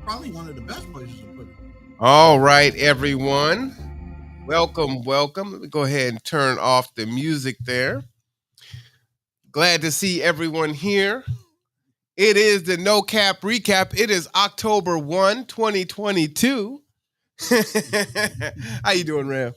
Probably one of the best places to put it. All right, everyone. Welcome. Let me go ahead and turn off the music there. Glad to see everyone here. It is the No Cap Recap. It is October 1, 2022. How you doing, Rev?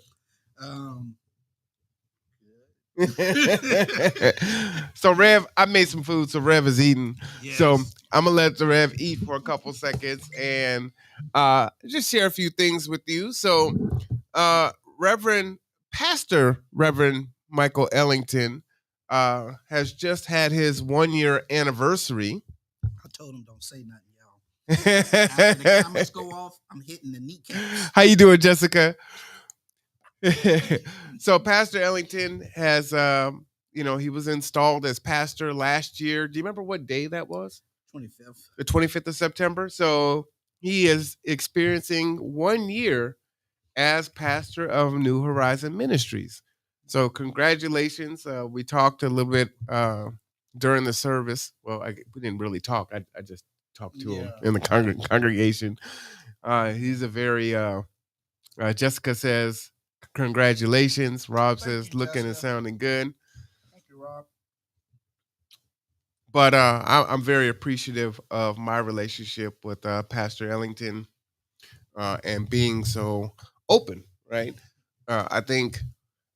So Rev, I made some food, so Rev is eating. Yes. So I'm gonna let the Rev eat for a couple seconds and just share a few things with you. So Reverend Michael Ellington has just had his 1 year anniversary. I told him don't say nothing, y'all. After the comments go off, I'm hitting the kneecaps. How you doing, Jessica? So Pastor Ellington has he was installed as pastor last year. Do you remember what day that was? 25th. The 25th of September. So he is experiencing 1 year as pastor of New Horizon Ministries. So congratulations. We talked a little bit during the service. Well, we didn't really talk. I just talked to him in the congregation. He's a very, Jessica says, congratulations. Rob says, looking and sounding good. Thank you, Rob. But I'm very appreciative of my relationship with Pastor Ellington and being so open, right? I think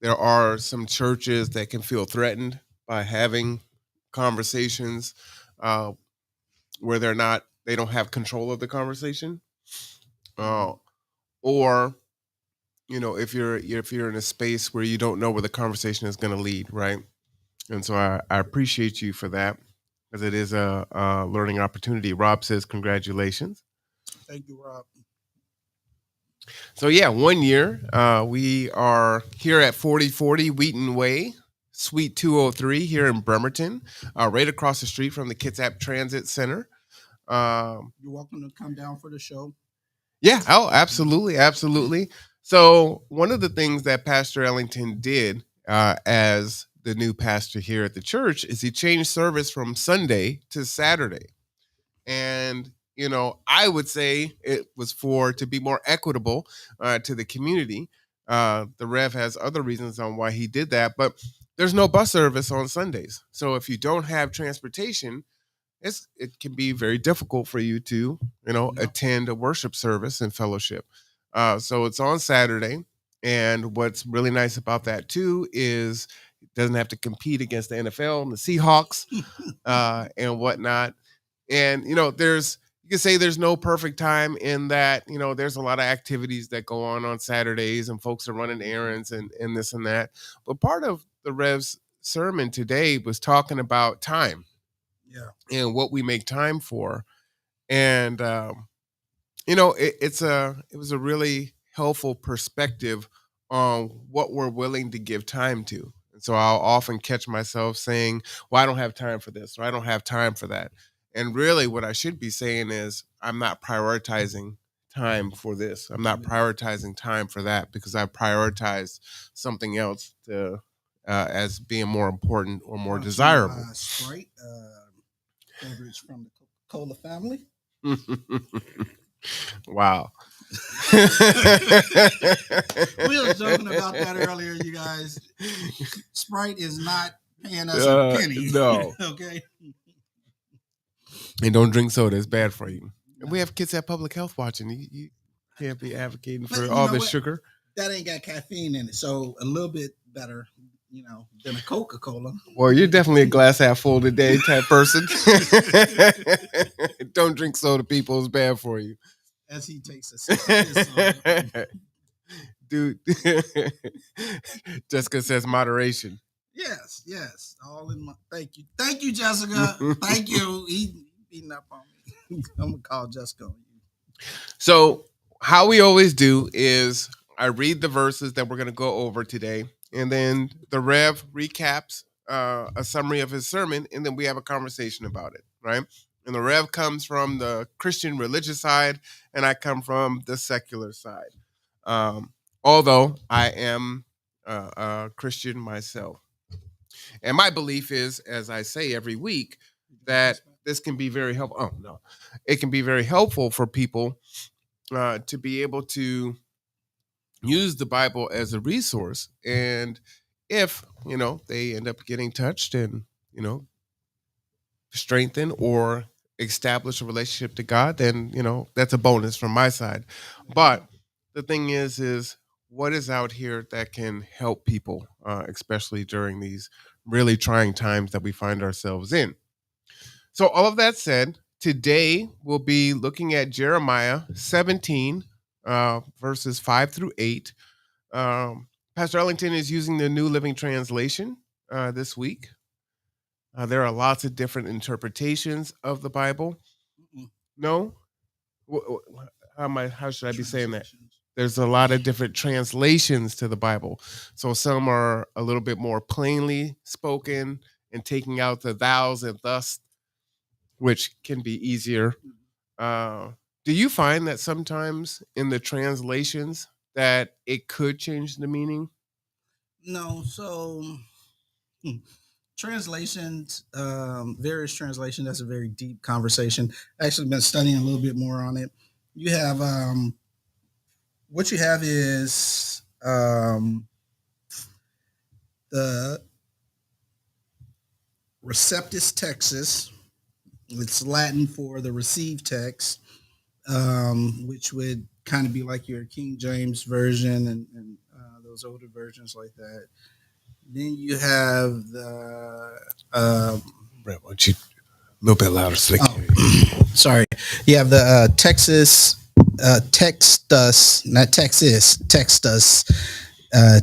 there are some churches that can feel threatened by having conversations where they don't have control of the conversation, or if you're in a space where you don't know where the conversation is going to lead, right? And so I appreciate you for that, because it is a learning opportunity. Rob says congratulations. Thank you, Rob. So yeah, 1 year. We are here at 4040 Wheaton Way, Suite 203 here in Bremerton, right across the street from the Kitsap Transit Center. You're welcome to come down for the show. Yeah, oh, absolutely. So one of the things that Pastor Ellington did as the new pastor here at the church is he changed service from Sunday to Saturday. And I would say it was to be more equitable to the community. The Rev has other reasons on why he did that, but there's no bus service on Sundays. So if you don't have transportation, it can be very difficult for you to, attend a worship service and fellowship. So it's on Saturday. And what's really nice about that too is it doesn't have to compete against the NFL and the Seahawks and whatnot. And you can say there's no perfect time in that, there's a lot of activities that go on Saturdays and folks are running errands and this and that. But part of the Rev's sermon today was talking about time. Yeah. And what we make time for. And it was a really helpful perspective on what we're willing to give time to. And so I'll often catch myself saying, well, I don't have time for this, or I don't have time for that. And really what I should be saying is I'm not prioritizing time for this. I'm not prioritizing time for that, because I prioritized something else as being more important or more desirable. Sprite, beverage from the Coca-Cola family. Wow. We were joking about that earlier, you guys. Sprite is not paying us a penny. No. Okay. And don't drink soda. It's bad for you. And we have kids at Public Health watching. You can't be advocating for all this sugar. That ain't got caffeine in it, so a little bit better, than a Coca-Cola. Well, you're definitely a glass half full today type person. Don't drink soda, people. It's bad for you. As he takes a sip of his soda. Dude. Jessica says moderation. Yes. All in my. Thank you, Jessica. Thank you. He beating up on me. I'm gonna call Jessica on you. So how we always do is I read the verses that we're going to go over today, and then the Rev recaps a summary of his sermon, and then we have a conversation about it, right? And the Rev comes from the Christian religious side, and I come from the secular side. Although I am a Christian myself. And my belief is, as I say every week, that this can be very helpful. Oh no, it can be very helpful for people to be able to use the Bible as a resource. And if they end up getting touched and strengthen or establish a relationship to God, then that's a bonus from my side. But the thing is what is out here that can help people, especially during these really trying times that we find ourselves in. So all of that said, today we'll be looking at Jeremiah 17, verses 5 through 8. Pastor Ellington is using the New Living Translation this week. There are lots of different interpretations of the Bible. No? How should I be saying that? There's a lot of different translations to the Bible. So some are a little bit more plainly spoken and taking out the thous and thus, which can be easier. Do you find that sometimes in the translations that it could change the meaning? No, so translations, various translations. That's a very deep conversation. I actually been studying a little bit more on it. You have what you have is the receptus textus. It's Latin for the received text, which would kind of be like your King James version and those older versions like that. Then you have the Brett, why don't you a little bit louder so sorry. You have the Textus, not Texas, Textus,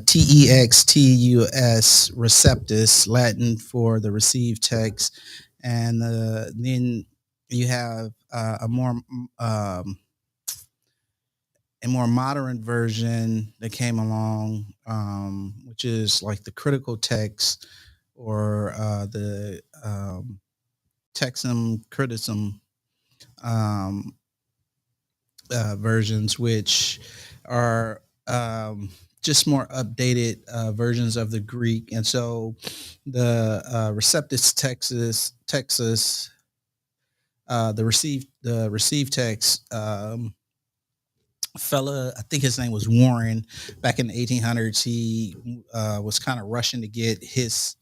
Textus, receptus, Latin for the received text, and then you have a more modern version that came along, which is like the critical text or the Texum criticism versions, which are just more updated versions of the Greek. And so the receptus Texas, the received text, fella, I think his name was Warren, back in the 1800s, he was kind of rushing to get his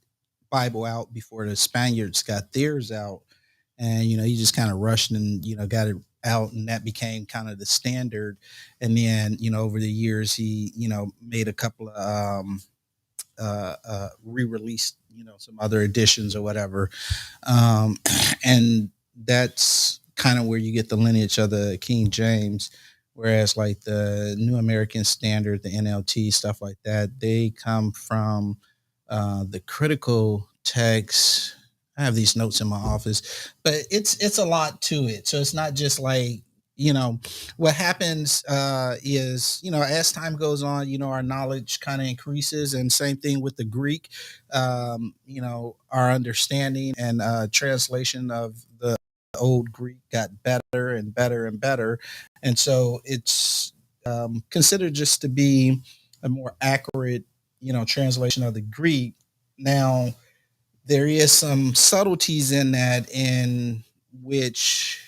Bible out before the Spaniards got theirs out. And, he just kind of rushed and, got it out, and that became kind of the standard. And then, over the years, he, made a couple of re-released, some other editions or whatever. And that's kind of where you get the lineage of the King James. Whereas like the New American Standard, the NLT, stuff like that, they come from the critical text. I have these notes in my office, but it's a lot to it. So it's not just like, what happens is, as time goes on, our knowledge kind of increases, and same thing with the Greek. Our understanding and translation of the old Greek got better and better and better. And so it's considered just to be a more accurate, translation of the Greek. Now, there is some subtleties in that, in which,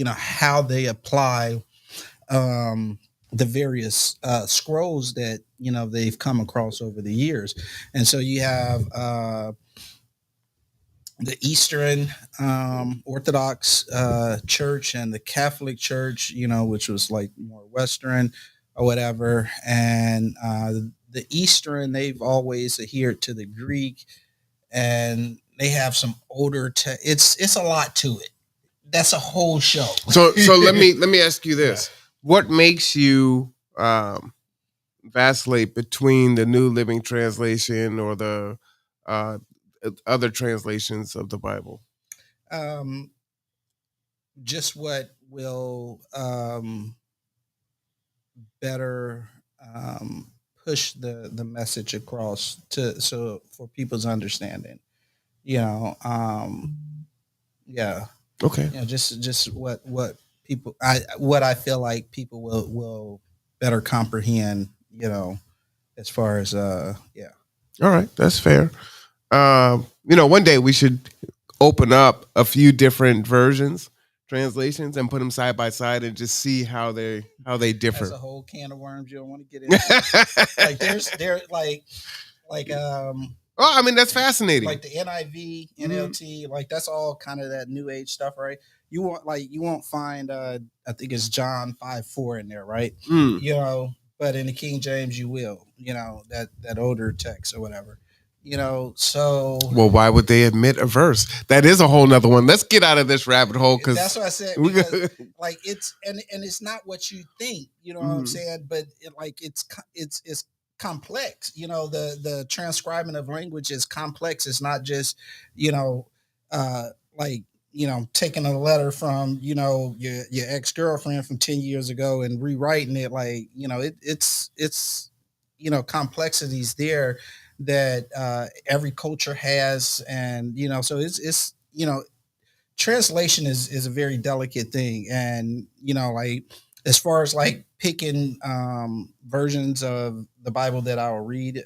how they apply the various scrolls that, they've come across over the years. And so you have the Eastern Orthodox Church and the Catholic Church, which was like more Western or whatever. And the Eastern, they've always adhered to the Greek, and they have some older. It's a lot to it. That's a whole show. So let me ask you this: what makes you vacillate between the New Living Translation or the other translations of the Bible? Just what will better push the message across for people's understanding. Yeah. Okay. Just what people what I feel like people will better comprehend. As far as All right, that's fair. One day we should open up a few different versions, translations, and put them side by side and just see how they differ. That's a whole can of worms you don't want to get into. Like oh, I mean, that's fascinating. Like the NIV, NLT, like that's all kind of that new age stuff, right? You won't find I think it's John 5:4 in there, right? You know, but in the King James you will, you know, that older text or whatever. You know, so well, why would they admit a verse? That is a whole nother one. Let's get out of this rabbit hole because that's what I said. Because, like it's and it's not what you think, you know what I'm saying? But it's complex. You know, the transcribing of language is complex. It's not just, you know, like, you know, taking a letter from, you know, your ex-girlfriend from 10 years ago and rewriting it. Like, you know, it's you know, complexities there that every culture has. And, you know, so it's you know, translation is a very delicate thing. And, you know, like as far as like picking versions of the Bible that I'll read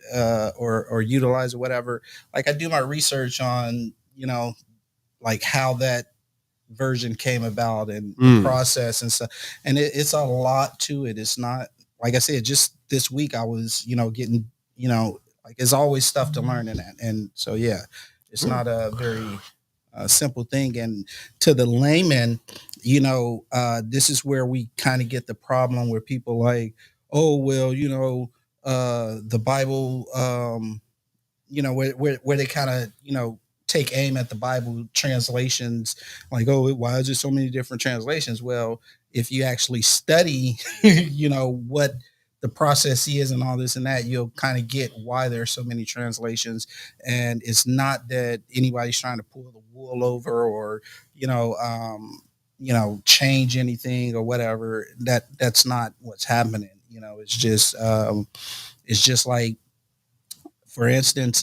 or utilize or whatever, like I do my research on, you know, like how that version came about and the process and stuff. And it's a lot to it. It's not, like I said, just this week I was, you know, getting, you know, like there's always stuff to learn in that. And so, yeah, it's not a very simple thing. And to the layman, you know, this is where we kind of get the problem where people like, oh, well, you know, the Bible, you know, where they kind of, you know, take aim at the Bible translations, like, oh, why is there so many different translations? Well, if you actually study, you know, what the process is and all this and that, you'll kind of get why there are so many translations. And it's not that anybody's trying to pull the wool over or, you know, change anything or whatever. That's not what's happening. You know, it's just like, for instance,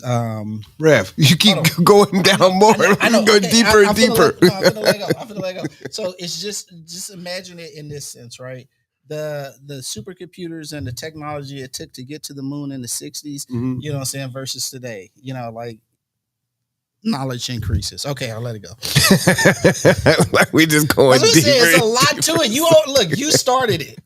Rev, you keep going down more. I know. Go deeper and deeper. I'm gonna let go. So it's just imagine it in this sense, right? The supercomputers and the technology it took to get to the moon in the 60s, you know what I'm saying, versus today. You know, like knowledge increases. Okay, I'll let it go. Like we just going deeper. There's a lot to it. You look, you started it.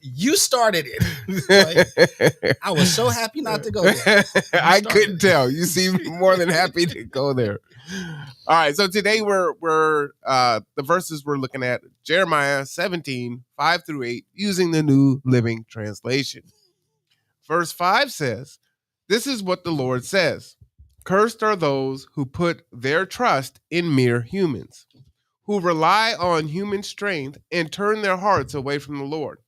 Like, I was so happy not to go there. I couldn't tell. You seem more than happy to go there. All right, so today we're the verses we're looking at Jeremiah 17, 5 through 8, using the New Living Translation. Verse 5 says, "This is what the Lord says. Cursed are those who put their trust in mere humans, who rely on human strength and turn their hearts away from the Lord."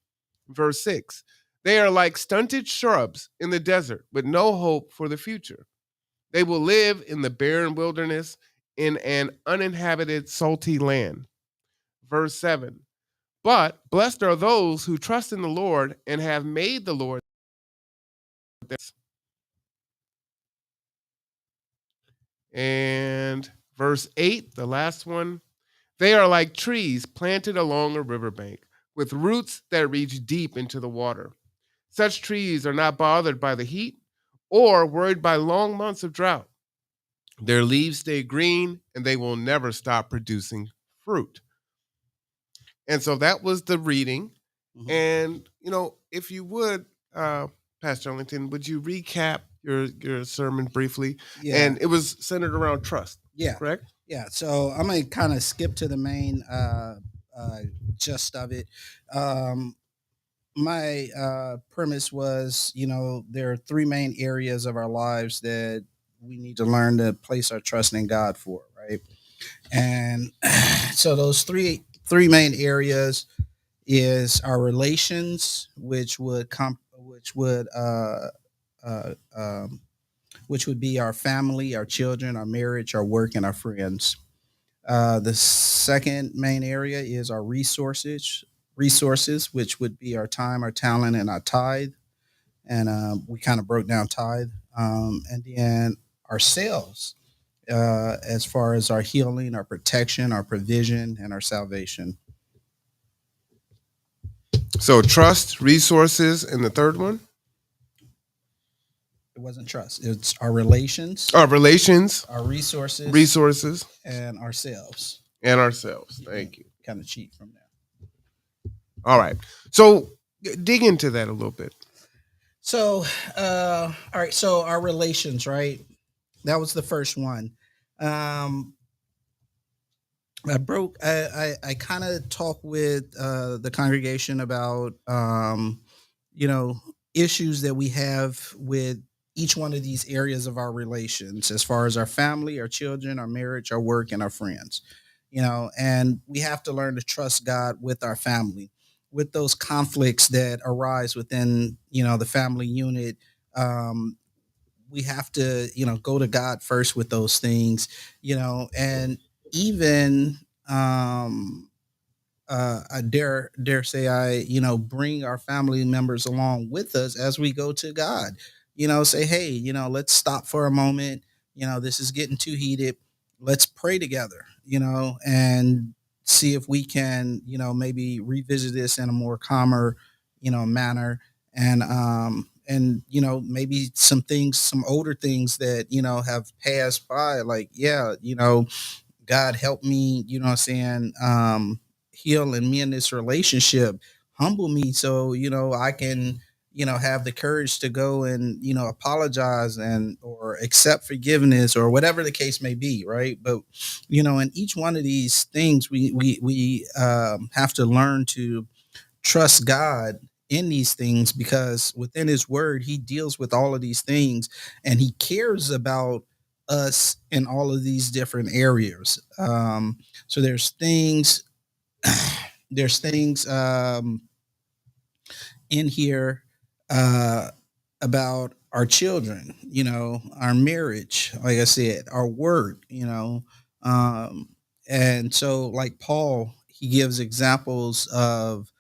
Verse 6, "They are like stunted shrubs in the desert with no hope for the future. They will live in the barren wilderness in an uninhabited, salty land." Verse 7, "But blessed are those who trust in the Lord and have made the Lord their." And verse 8, the last one, "They are like trees planted along a riverbank with roots that reach deep into the water. Such trees are not bothered by the heat or worried by long months of drought. Their leaves stay green and they will never stop producing fruit." And so that was the reading. And, you know, if you would, Pastor Ellington, would you recap your sermon briefly? Yeah. And it was centered around trust. Yeah. Correct? Yeah. So I'm going to kind of skip to the main gist of it. My premise was, you know, there are three main areas of our lives that we need to learn to place our trust in God for, right? And so those three main areas is our relations, which would be our family, our children, our marriage, our work, and our friends. The second main area is our resources, which would be our time, our talent, and our tithe. And we kind of broke down tithe. And then ourselves, as far as our healing, our protection, our provision, and our salvation. So trust, resources, and the third one? It wasn't trust. It's our relations, Our relations, our resources, resources, and ourselves. and ourselves. You can Thank you. kind of cheat from there. All right. So dig into that a little bit. So, all right. So our relations, right? That was the first one. Um, I kind of talked with the congregation about you know issues that we have with each one of these areas of our relations, as far as our family, our children, our marriage, our work, and our friends. And we have to learn to trust God with our family, with those conflicts that arise within the family unit. Um, we have to go to God first with those things, and even I dare say I bring our family members along with us as we go to God. Say, hey, let's stop for a moment. This is getting too heated. Let's pray together. And see if we can maybe revisit this in a more calmer manner. And maybe some older things that have passed by, like, yeah, God help me, what I'm saying, heal in me in this relationship, humble me so, I can, have the courage to go and, apologize and or accept forgiveness or whatever the case may be, right? But, in each one of these things, we have to learn to trust God in these things, because within his word he deals with all of these things, and he cares about us in all of these different areas. So there's things in here uh, about our children, our marriage, like I said, our work, um, and so like Paul, he gives examples of,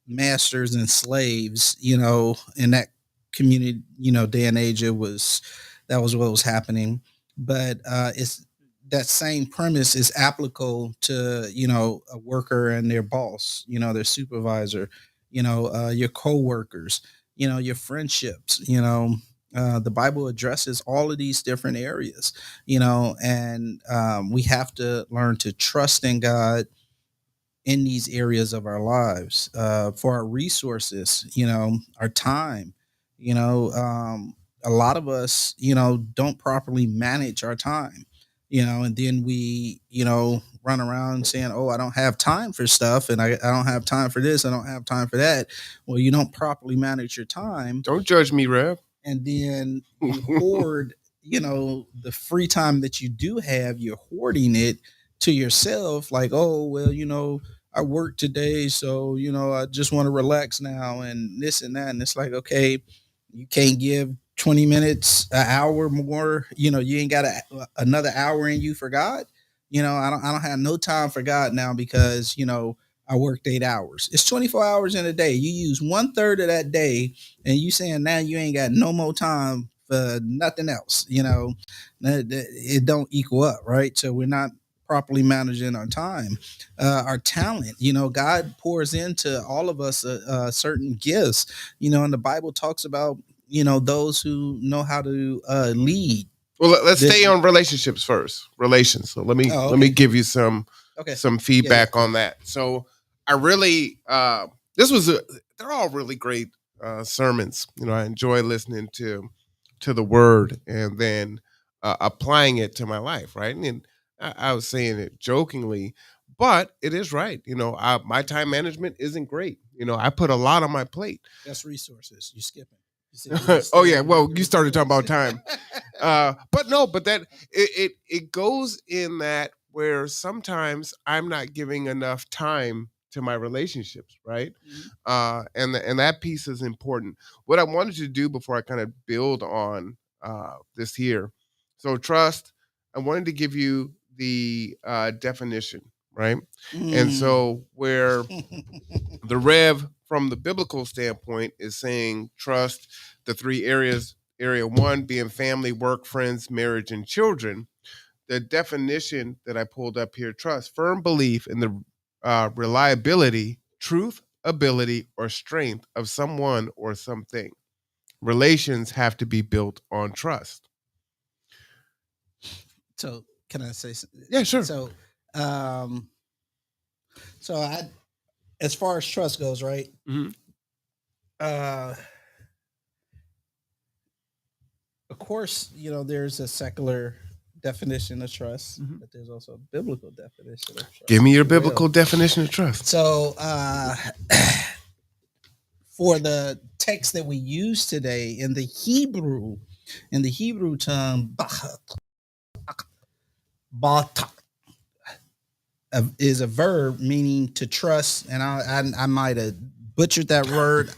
masters and slaves, in that community, day and age. That was what was happening, but it's that same premise is applicable to a worker and their boss, their supervisor, your coworkers, your friendships. The Bible addresses all of these different areas, and we have to learn to trust in God in these areas of our lives, for our resources, our time. A lot of us, don't properly manage our time, and then we, run around saying, oh, I don't have time for stuff, and I don't have time for this, I don't have time for that. Well, you don't properly manage your time, Don't judge me, Rev. and then you hoard the free time that you do have, you're hoarding it to yourself, like, oh, well, I worked today, so I just want to relax now, and this and that. And it's like, okay, you can't give 20 minutes, an hour more, you ain't got another hour in you for God. I don't have no time for God now, because I worked 8 hours. It's 24 hours in a day. You use one third of that day, and you saying now you ain't got no more time for nothing else. It don't equal up, right? So we're not properly managing our time, our talent. God pours into all of us certain gifts. And the Bible talks about those who know how to lead. Well, let's The, stay on relationships first. Relations. So let me oh, let me okay, give you some okay, yeah, yeah. feedback on that. So I really this was they're all really great sermons. I enjoy listening to the word and then applying it to my life. Right, and I was saying it jokingly, but it is right. My time management isn't great. I put a lot on my plate. That's resources. You skipping. You said you Oh stay yeah, on your, well your you started talking about resources. time. But that it goes in that where sometimes I'm not giving enough time to my relationships, right? Mhm. And that piece is important. What I wanted to do before I kind of build on this here, so trust. I wanted to give you the definition, right? And Mm. so where the Rev from the biblical standpoint is saying trust the three areas. Area one being family, work, friends, marriage, and children. The definition that I pulled up here: trust, firm belief in the reliability, truth, ability, or strength of someone or something. Relations have to be built on trust. So can I say something? Yeah, sure. Um, so as far as trust goes, right? Mm-hmm. Uh, of course, there's a secular definition of trust, but there's also a biblical definition of trust. Give me your biblical definition of trust. So, for the text that we use today in the Hebrew tongue, is a verb meaning to trust, and I might have butchered that word.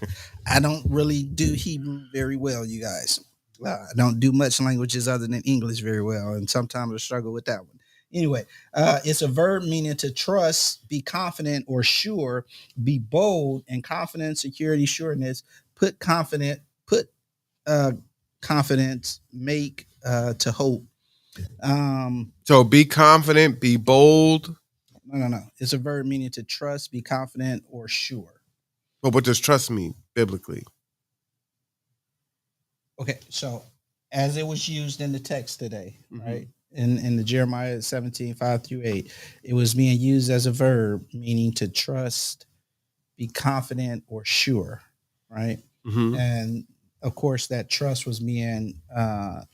I don't really do Hebrew very well, you guys. I don't do much languages other than English very well, and sometimes I struggle with that one. Anyway, it's a verb meaning to trust, be confident or sure, be bold, and confidence, security, sureness. Put confidence, make to hope. So be confident, be bold. No. It's a verb meaning to trust, be confident, or sure. But what does trust mean biblically? Okay, so as it was used in the text today, right? In the Jeremiah 17:5-8, it was being used as a verb meaning to trust, be confident, or sure, right? And of course, that trust was being the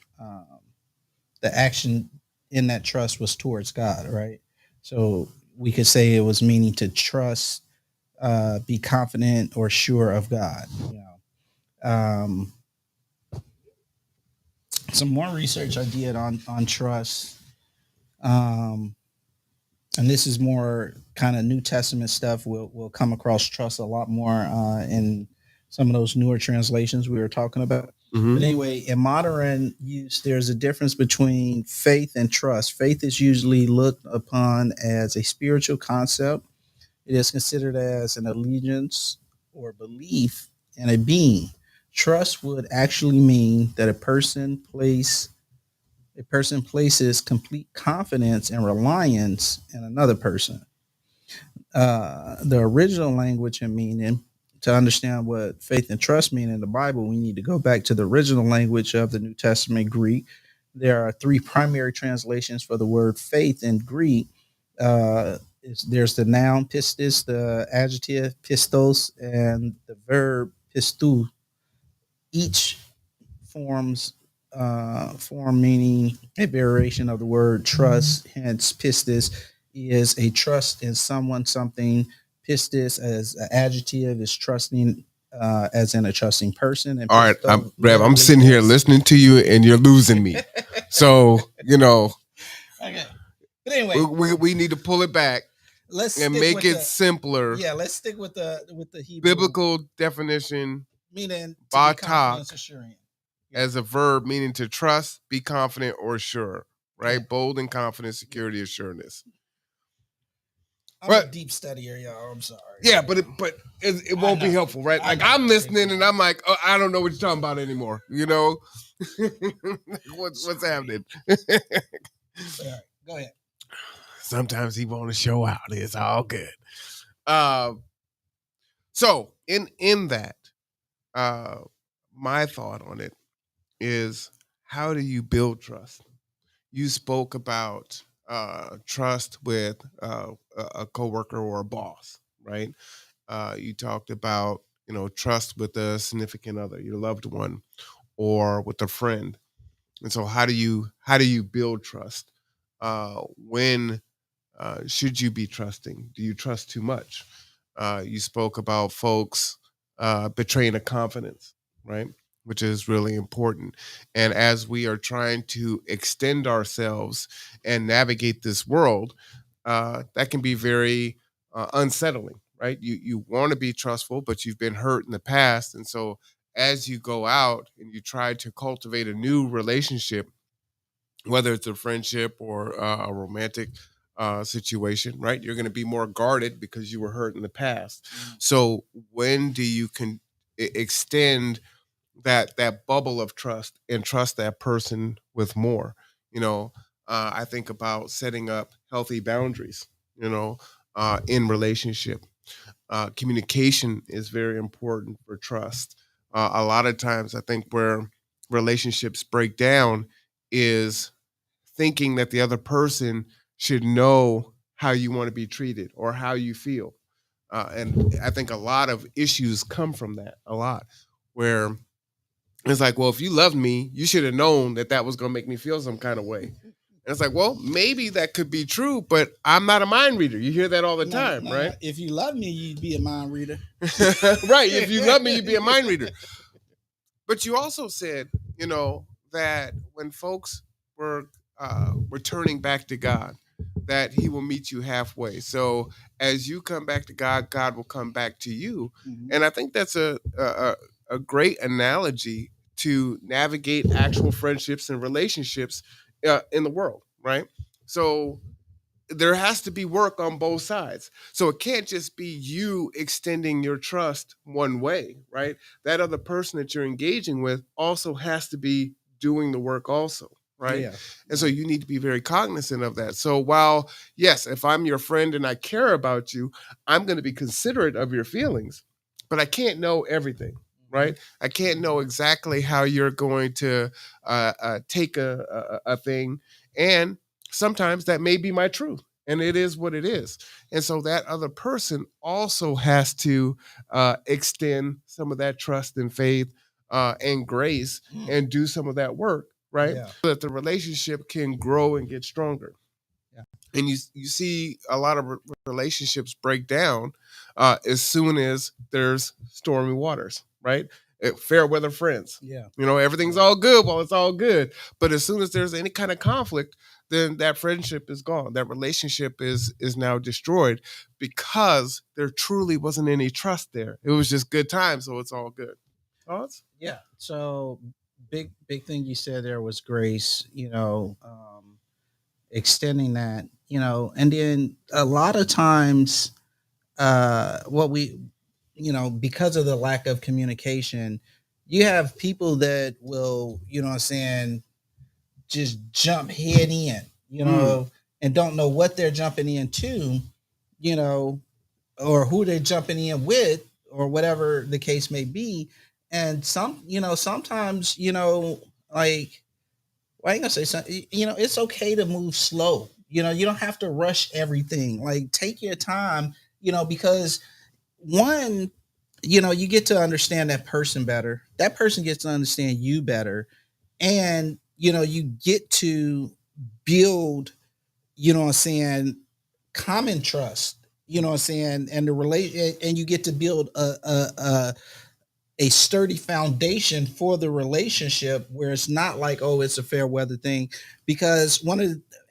action in that trust was towards God, right? So we could say it was meaning to trust, be confident or sure of God. Some more research I did on trust, and this is more kind of New Testament stuff. We'll come across trust a lot more in some of those newer translations we were talking about. But anyway, in modern use, there's a difference between faith and trust. Faith is usually looked upon as a spiritual concept. It is considered as an allegiance or belief in a being. Trust would actually mean that a person places complete confidence and reliance in another person. The original language and meaning, to understand what faith and trust mean in the Bible, we need to go back to the original language of the New Testament Greek. There are three primary translations for the word faith in Greek. There's the noun pistis, the adjective pistos, and the verb pistou. Each form meaning a variation of the word trust. Hence, pistis is a trust in someone, something. Pistis as an adjective is trusting, as in a trusting person. And all right, I'm sitting here listening to you, and you're losing me. So okay. But anyway, we need to pull it back. Let's make it simpler. Yeah, let's stick with the Hebrew biblical definition, meaning to be confident, assuring. As a verb meaning to trust, be confident or sure, right? Yeah. Bold and confident, security, assuredness. I'm a deep studier, y'all. I'm sorry. Yeah, but it won't be helpful, right? Like I'm listening and I'm like, oh, I don't know what you're talking about anymore. What's happening? All right, go ahead. Sometimes he want to show out. It's all good. So in that, my thought on it is, how do you build trust? You spoke about trust with a coworker or a boss, right? You talked about trust with a significant other, your loved one, or with a friend. And so, how do you build trust? When should you be trusting? Do you trust too much? You spoke about folks betraying a confidence, right? Which is really important. And as we are trying to extend ourselves and navigate this world, that can be very unsettling, right? You want to be trustful, but you've been hurt in the past. And so as you go out and you try to cultivate a new relationship, whether it's a friendship or a romantic situation, right? You're going to be more guarded because you were hurt in the past. So when do you extend that bubble of trust and trust that person with more? I think about setting up healthy boundaries, in relationship. Communication is very important for trust. A lot of times, I think where relationships break down is thinking that the other person should know how you want to be treated or how you feel. And I think a lot of issues come from that, a lot, where it's like, well, if you loved me, you should have known that that was going to make me feel some kind of way. And it's like, well, maybe that could be true, but I'm not a mind reader. You hear that all the time, right? If you love me, you'd be a mind reader. Right. If you love me, you'd be a mind reader. But you also said, that when folks were returning back to God, that He will meet you halfway. So as you come back to God, God will come back to you. Mm-hmm. And I think that's a great analogy to navigate actual friendships and relationships in the world, right? So there has to be work on both sides. So it can't just be you extending your trust one way, right? That other person that you're engaging with also has to be doing the work also, right? Yeah. And so you need to be very cognizant of that. So while, yes, if I'm your friend and I care about you, I'm going to be considerate of your feelings, but I can't know everything, right? I can't know exactly how you're going to take a thing. And sometimes that may be my truth, and it is what it is. And so that other person also has to extend some of that trust and faith and grace and do some of that work, right? Yeah. So that the relationship can grow and get stronger. Yeah. And you see a lot of relationships break down as soon as there's stormy waters, right? Fair weather friends. Yeah. Everything's all good while it's all good. But as soon as there's any kind of conflict, then that friendship is gone. That relationship is now destroyed because there truly wasn't any trust there. It was just good times, so it's all good. Thoughts? Yeah. So big thing you said there was grace, extending that, and then a lot of times what we because of the lack of communication, you have people that will, what I'm saying, just jump head in, and don't know what they're jumping into, or who they're jumping in with, or whatever the case may be. And sometimes, like, well, I ain't gonna say something, it's okay to move slow. You don't have to rush everything. Like, take your time, because one, you get to understand that person better. That person gets to understand you better. And, you get to build, what I'm saying, common trust, what I'm saying, and the relate, and you get to build a sturdy foundation for the relationship, where it's not like, oh, it's a fair weather thing. Because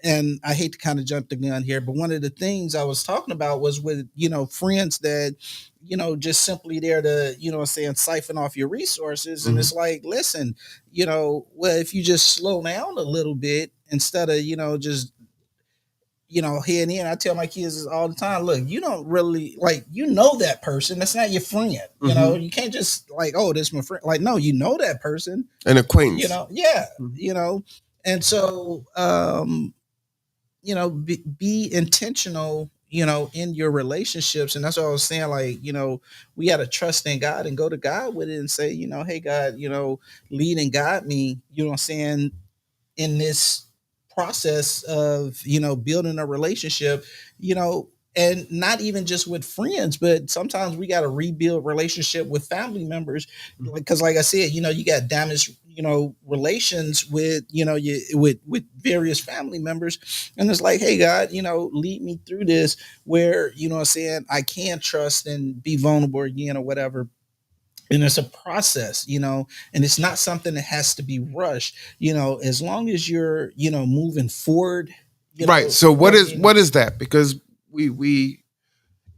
and I hate to kind of jump the gun here, but one of the things I was talking about was with, friends that, just simply there to, what I'm saying, siphon off your resources. Mm-hmm. And it's like, listen, well, if you just slow down a little bit instead of, just heading in. I tell my kids all the time, look, you don't really, like, that person. That's not your friend. Mm-hmm. You can't just like, oh, this is my friend. Like, no, that person. An acquaintance. Yeah. Mm-hmm. And so, be intentional, in your relationships. And that's what I was saying. Like, we got to trust in God and go to God with it and say, hey, God, lead and guide me, what I'm saying, in this process of, building a relationship, and not even just with friends, but sometimes we got to rebuild relationship with family members. Because like I said, you got damaged, relations with, with various family members. And it's like, hey, God, lead me through this where, what I'm saying, I can trust and be vulnerable again or whatever. And it's a process, and it's not something that has to be rushed, as long as you're, moving forward. Right. So what is that? Because we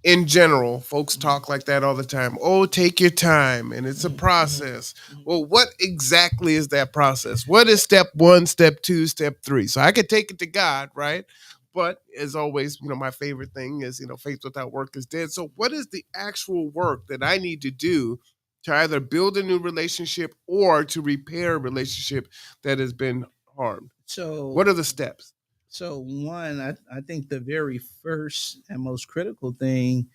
in general, folks talk like that all the time. Oh, take your time, and it's a process. Well, what exactly is that process? What is step 1, step 2, step 3? So I could take it to God, right? But as always, my favorite thing is, faith without work is dead. So what is the actual work that I need to do to either build a new relationship or to repair a relationship that has been harmed? So what are the steps? So one, I think the very first and most critical thing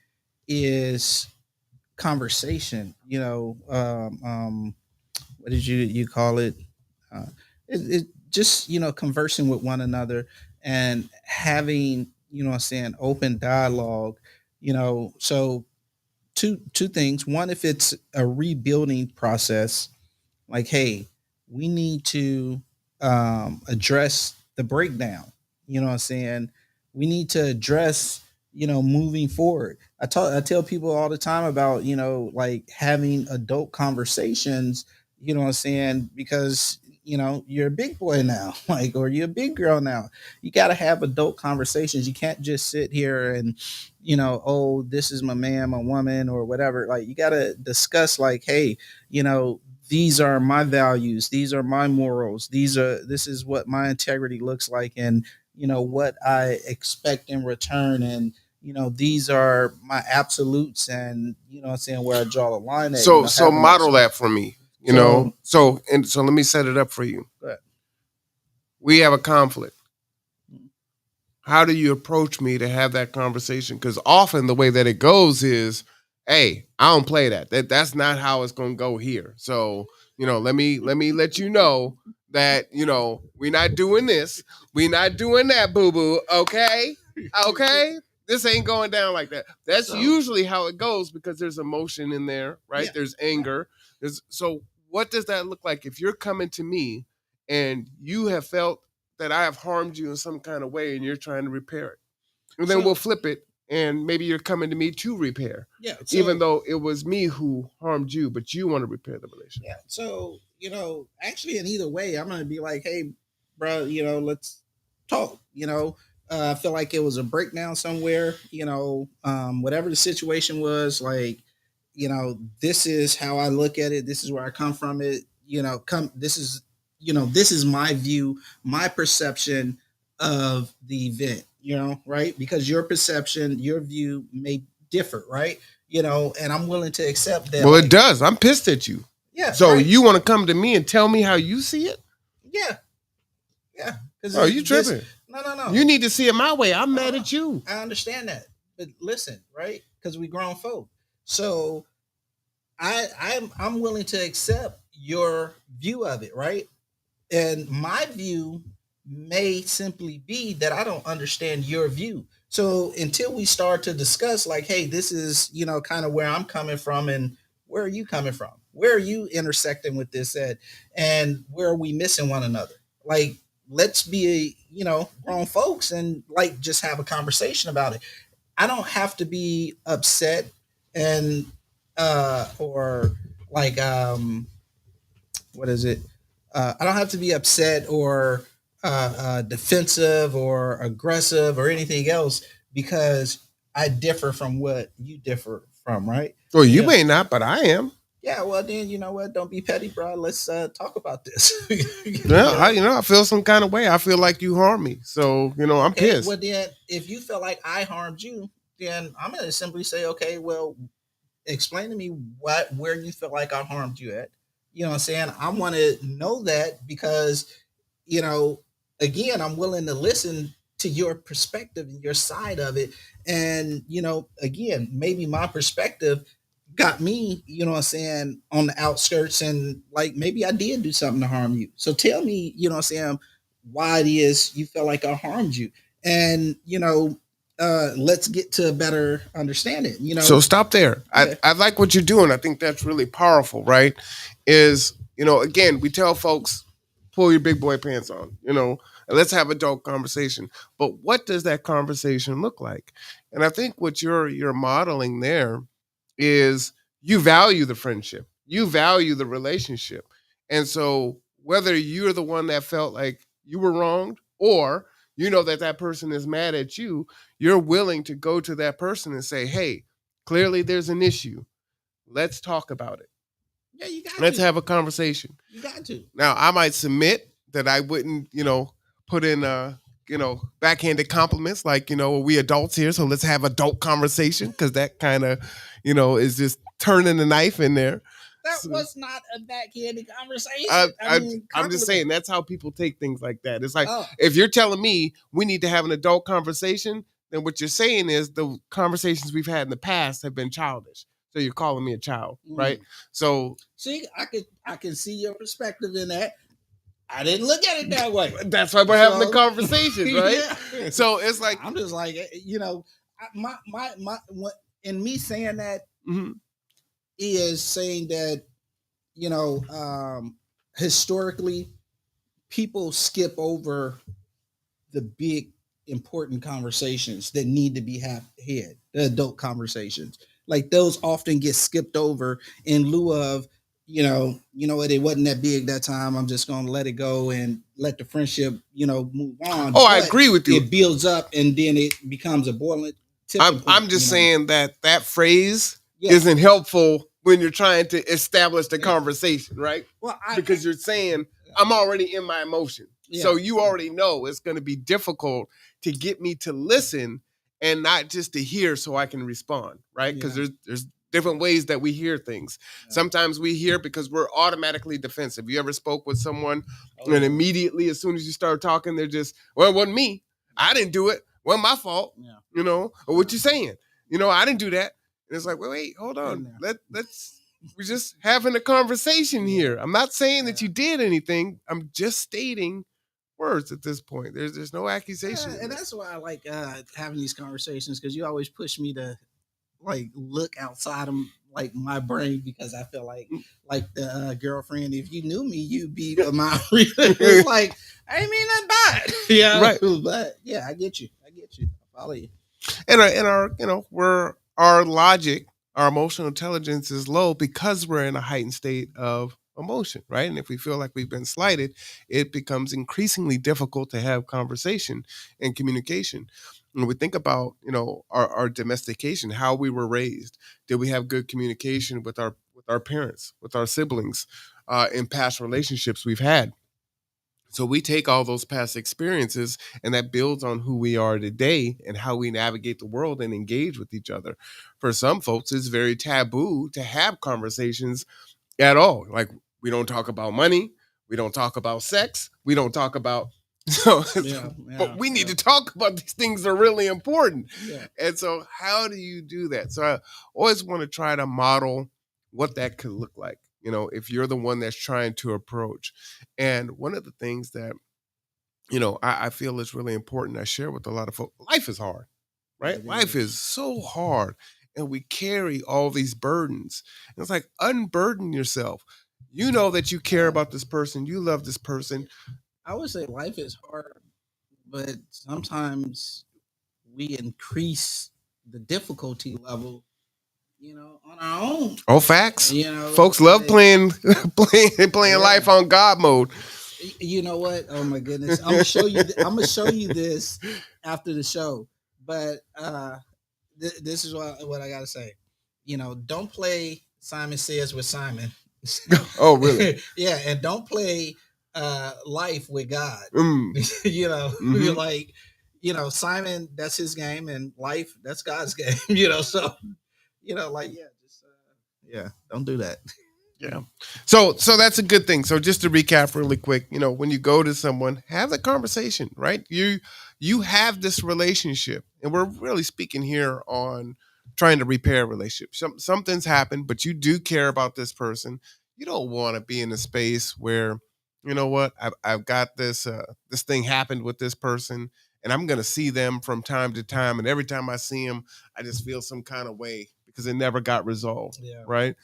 is conversation, what did you call it? Uh, it just, conversing with one another and having, what I'm saying, open dialogue, so two things. One, if it's a rebuilding process, like, hey, we need to address the breakdown. You know what I'm saying? We need to address, moving forward. I tell people all the time about, like having adult conversations, you know what I'm saying? Because, you're a big boy now, like, or you're a big girl now. You got to have adult conversations. You can't just sit here and, oh, this is my man, my woman, or whatever. Like, you got to discuss, like, hey, these are my values, these are my morals, this is what my integrity looks like, and what I expect in return, and these are my absolutes, and I'm saying, where I draw the line at, So having that model sort. that for me. So So let me set it up for you. but, We have a conflict. How do you approach me to have that conversation? Because often the way that it goes is, hey, I don't play that. That's not how it's gonna go here. So, let me let you know that, we're not doing this. We're not doing that, boo-boo. Okay? Okay? This ain't going down like that. That's usually how it goes because there's emotion in there, right? Yeah. There's anger. So what does that look like if you're coming to me and you have felt that I have harmed you in some kind of way and you're trying to repair it? And then we'll flip it, and maybe you're coming to me to repair. Yeah. Even though it was me who harmed you, but you want to repair the relationship. Yeah. So, actually, in either way, I'm going to be like, hey, bro, let's talk. I feel like it was a breakdown somewhere, whatever the situation was, like, this is how I look at it. This is where I come from it. This is my view, my perception of the event, right? Because your perception, your view may differ, right? And I'm willing to accept that. Well, like, it does. I'm pissed at you. Yeah. So right. you want to come to me and tell me how you see it? Yeah. Yeah. Oh, you tripping? No. You need to see it my way. I'm mad at you. I understand that, but listen, right? Because we grown folk. So I'm willing to accept your view of it, right? And my view may simply be that I don't understand your view. So until we start to discuss, like, hey, this is, kind of where I'm coming from, and where are you coming from? Where are you intersecting with this at? And where are we missing one another? Like, let's be, grown folks, and like just have a conversation about it. I don't have to be upset and or like what is it? I don't have to be upset or defensive or aggressive or anything else because I differ from what you differ from, right? Well, you may not, but I am. Yeah, well then, you know what? Don't be petty, bro. Let's talk about this. I feel some kind of way. I feel like you harmed me, so I'm pissed. Well then, if you feel like I harmed you, then I'm gonna simply say, okay, well, explain to me where you feel like I harmed you at. You know what I'm saying? I want to know that because, again, I'm willing to listen to your perspective and your side of it. And, again, maybe my perspective got me, what I'm saying, on the outskirts, and like maybe I did do something to harm you. So tell me, what I'm saying, why it is you feel like I harmed you. And, let's get to a better understanding. So stop there. Yeah. I like what you're doing. I think that's really powerful, right? Is, again, we tell folks, pull your big boy pants on, and let's have a adult conversation. But what does that conversation look like? And I think what you're modeling there is you value the friendship, you value the relationship. And so whether you're the one that felt like you were wronged, or that person is mad at you, you're willing to go to that person and say, hey, clearly there's an issue. Let's talk about it. Yeah, you got Let's to. have a conversation. You got to. Now, I might submit that I wouldn't, put in backhanded compliments like, we adults here, so let's have adult conversation, because that kind of, is just turning the knife in there. That was not a backhanded conversation. I'm just saying that's how people take things like that. It's like, if you're telling me we need to have an adult conversation, then what you're saying is the conversations we've had in the past have been childish. So you're calling me a child, right? So see, I can see your perspective in that. I didn't look at it that way. That's why we're having the conversation, right? Yeah. So it's like, I'm just like, my in me saying that is saying that, historically, people skip over the big important conversations that need to be had, the adult conversations. Like those often get skipped over in lieu of, what, it wasn't that big that time. I'm just gonna let it go and let the friendship, move on. Oh, I agree with you. It builds up and then it becomes a boiling tipping point. I'm just saying that phrase isn't helpful when you're trying to establish the conversation, right? Well, because you're saying I'm already in my emotion. So you already know it's going to be difficult to get me to listen and not just to hear so I can respond, right? Because there's different ways that we hear things. Sometimes we hear because we're automatically defensive. You ever spoke with someone and immediately as soon as you start talking, they're just, well, it wasn't me. I didn't do it. Well, my fault. Or what you saying? I didn't do that. And it's like, wait, hold on. Let's we're just having a conversation here. I'm not saying that you did anything. I'm just stating words at this point. There's no accusation. And that's why I like having these conversations, because you always push me to like look outside of like my brain, because I feel like the girlfriend, if you knew me, you'd be a mind reader. It's like, I ain't mean nothing bad. Yeah. Right. But yeah, I get you. I follow you. And our logic, our emotional intelligence is low because we're in a heightened state of emotion, right? And if we feel like we've been slighted, it becomes increasingly difficult to have conversation and communication. When we think about, our domestication, how we were raised, did we have good communication with our parents, with our siblings, in past relationships we've had? So we take all those past experiences and that builds on who we are today and how we navigate the world and engage with each other. For some folks, it's very taboo to have conversations at all. Like, we don't talk about money. We don't talk about sex. We don't talk about, but we need to talk about these things that are really important. Yeah. And so how do you do that? So I always want to try to model what that could look like, if you're the one that's trying to approach. And one of the things that, I feel is really important, I share with a lot of folks, life is hard, right? Life is so hard. And we carry all these burdens. And it's like, unburden yourself. You know that you care about this person. You love this person. I would say life is hard, but sometimes we increase the difficulty level, on our own. Oh, facts. Folks love playing life on God mode. You know what? Oh my goodness! I'm gonna show you. I'm gonna show you this after the show. But this is what I gotta say. Don't play Simon Says with Simon. Oh, really? Yeah, and don't play life with God. You're like, Simon, that's his game, and life, that's God's game. So don't do that. Yeah. So that's a good thing. So just to recap really quick, when you go to someone, have the conversation, right? You have this relationship, and we're really speaking here on trying to repair a relationship. Something's happened, but you do care about this person. You don't want to be in a space where, I've got this thing happened with this person, and I'm going to see them from time to time. And every time I see them, I just feel some kind of way because it never got resolved. Yeah. Right.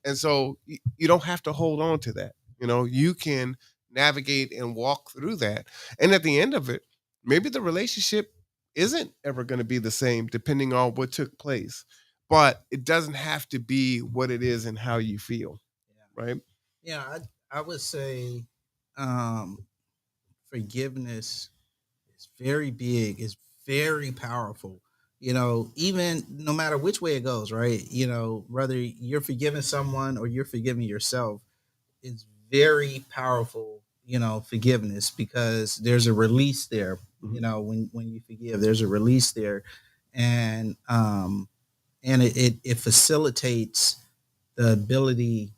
And so you don't have to hold on to that. You can navigate and walk through that. And at the end of it, maybe the relationship isn't ever going to be the same depending on what took place. But it doesn't have to be what it is and how you feel. Yeah. Right? Yeah, I would say forgiveness is very big, it's very powerful. Even no matter which way it goes, right? Whether you're forgiving someone or you're forgiving yourself, it's very powerful, forgiveness, because there's a release there. When you forgive, there's a release there. And it facilitates the ability,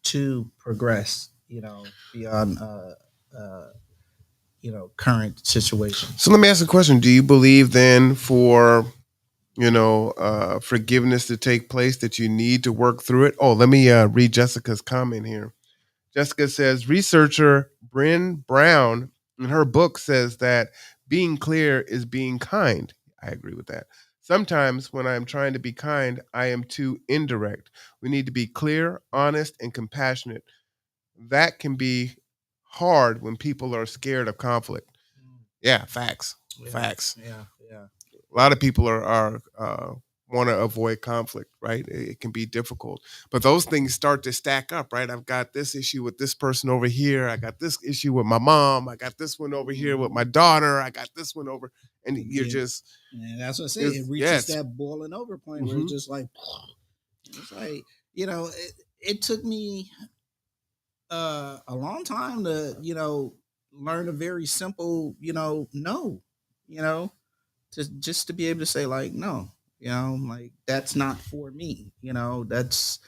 to progress, beyond current situation. So let me ask a question. Do you believe then for forgiveness to take place, that you need to work through it. Oh, let me read Jessica's comment here. Jessica says researcher Bryn Brown in her book says that being clear is being kind. I agree with that. Sometimes when I'm trying to be kind, I am too indirect. We need to be clear, honest, and compassionate. That can be hard when people are scared of conflict. Yeah, facts. Yeah, Facts. yeah. A lot of people are want to avoid conflict, right? It can be difficult, but those things start to stack up, right? I've got this issue with this person over here. I got this issue with my mom. I got this one over here with my daughter. I got this one over, and you're just, and that's what I say. It reaches that boiling over point where it's just like, it's like, it took me a long time to, learn a very simple, no, to be able to say like, no, like that's not for me, that's,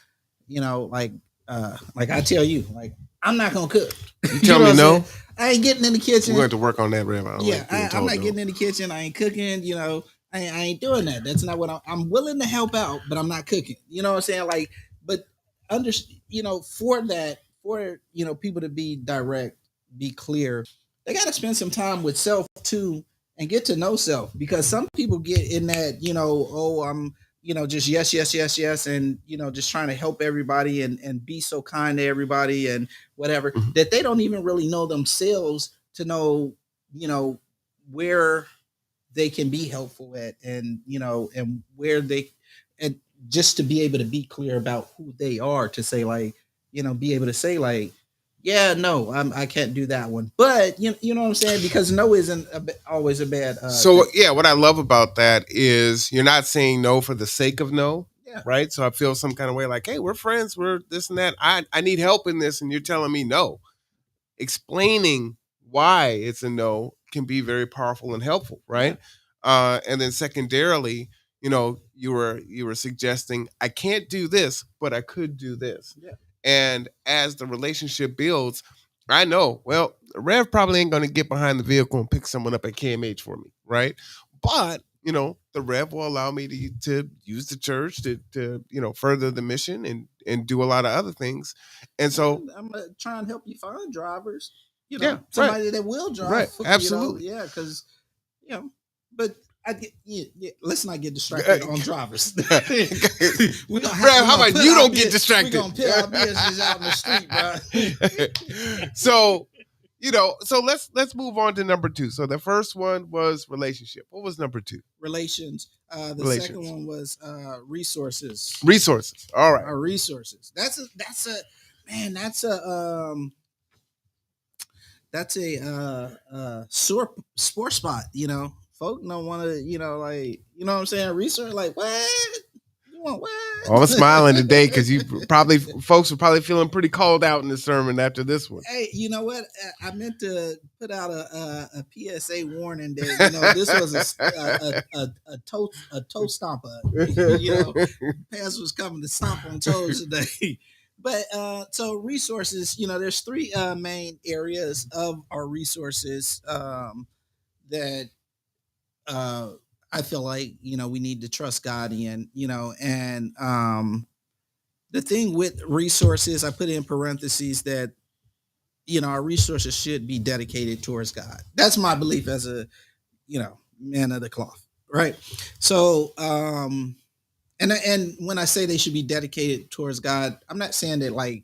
like I tell you, like I'm not gonna cook. You tell me no. I ain't getting in the kitchen. We're going to work on that, Rev. I'm not getting in the kitchen. I ain't cooking. I ain't doing that. That's not what I'm willing to help out, but I'm not cooking. You know what I'm saying? Like, but under, for that, for people to be direct, be clear, they got to spend some time with self too and get to know self, because some people get in that, oh, I'm, just yes, yes, yes, yes, and just trying to help everybody and be so kind to everybody and whatever, that they don't even really know themselves to know, where they can be helpful at, and and where they, and just to be able to be clear about who they are, to say like, be able to say like, yeah, no, I can't do that one, but you know what I'm saying, because no isn't always a bad so thing. Yeah, what I love about that is you're not saying no for the sake of no. Yeah. Right. So I feel some kind of way like, hey, we're friends, we're this and that, I need help in this, and you're telling me no. Explaining why it's a no can be very powerful and helpful, right? Yeah. And then secondarily, you were suggesting I can't do this, but I could do this. Yeah. And as the relationship builds, I know, well, Rev probably ain't going to get behind the vehicle and pick someone up at KMH for me, right? But the Rev will allow me to use the church to further the mission and do a lot of other things. And so I'm gonna try and help you find drivers, somebody that will drive. Right, absolutely. Yeah, because but let's not get distracted on drivers. How about you don't get distracted? We're gonna put our business out in the street, bro. So let's move on to number 2. So the first one was relationship. What was number 2? Relations. The second one was resources. Resources. All right. Resources. That's a sore spot. Folk don't want to. Like, what I'm saying. Research. Like, what? You want what? Oh, I'm smiling today because folks were probably feeling pretty called out in the sermon after this one. Hey, you know what? I meant to put out a PSA warning that this was a toe stomper. Pastor was coming to stomp on toes today. But so resources, there's 3 main areas of our resources that I feel like, we need to trust God in, and the thing with resources, I put in parentheses that, our resources should be dedicated towards God. That's my belief as a, man of the cloth. Right. So, and when I say they should be dedicated towards God, I'm not saying that like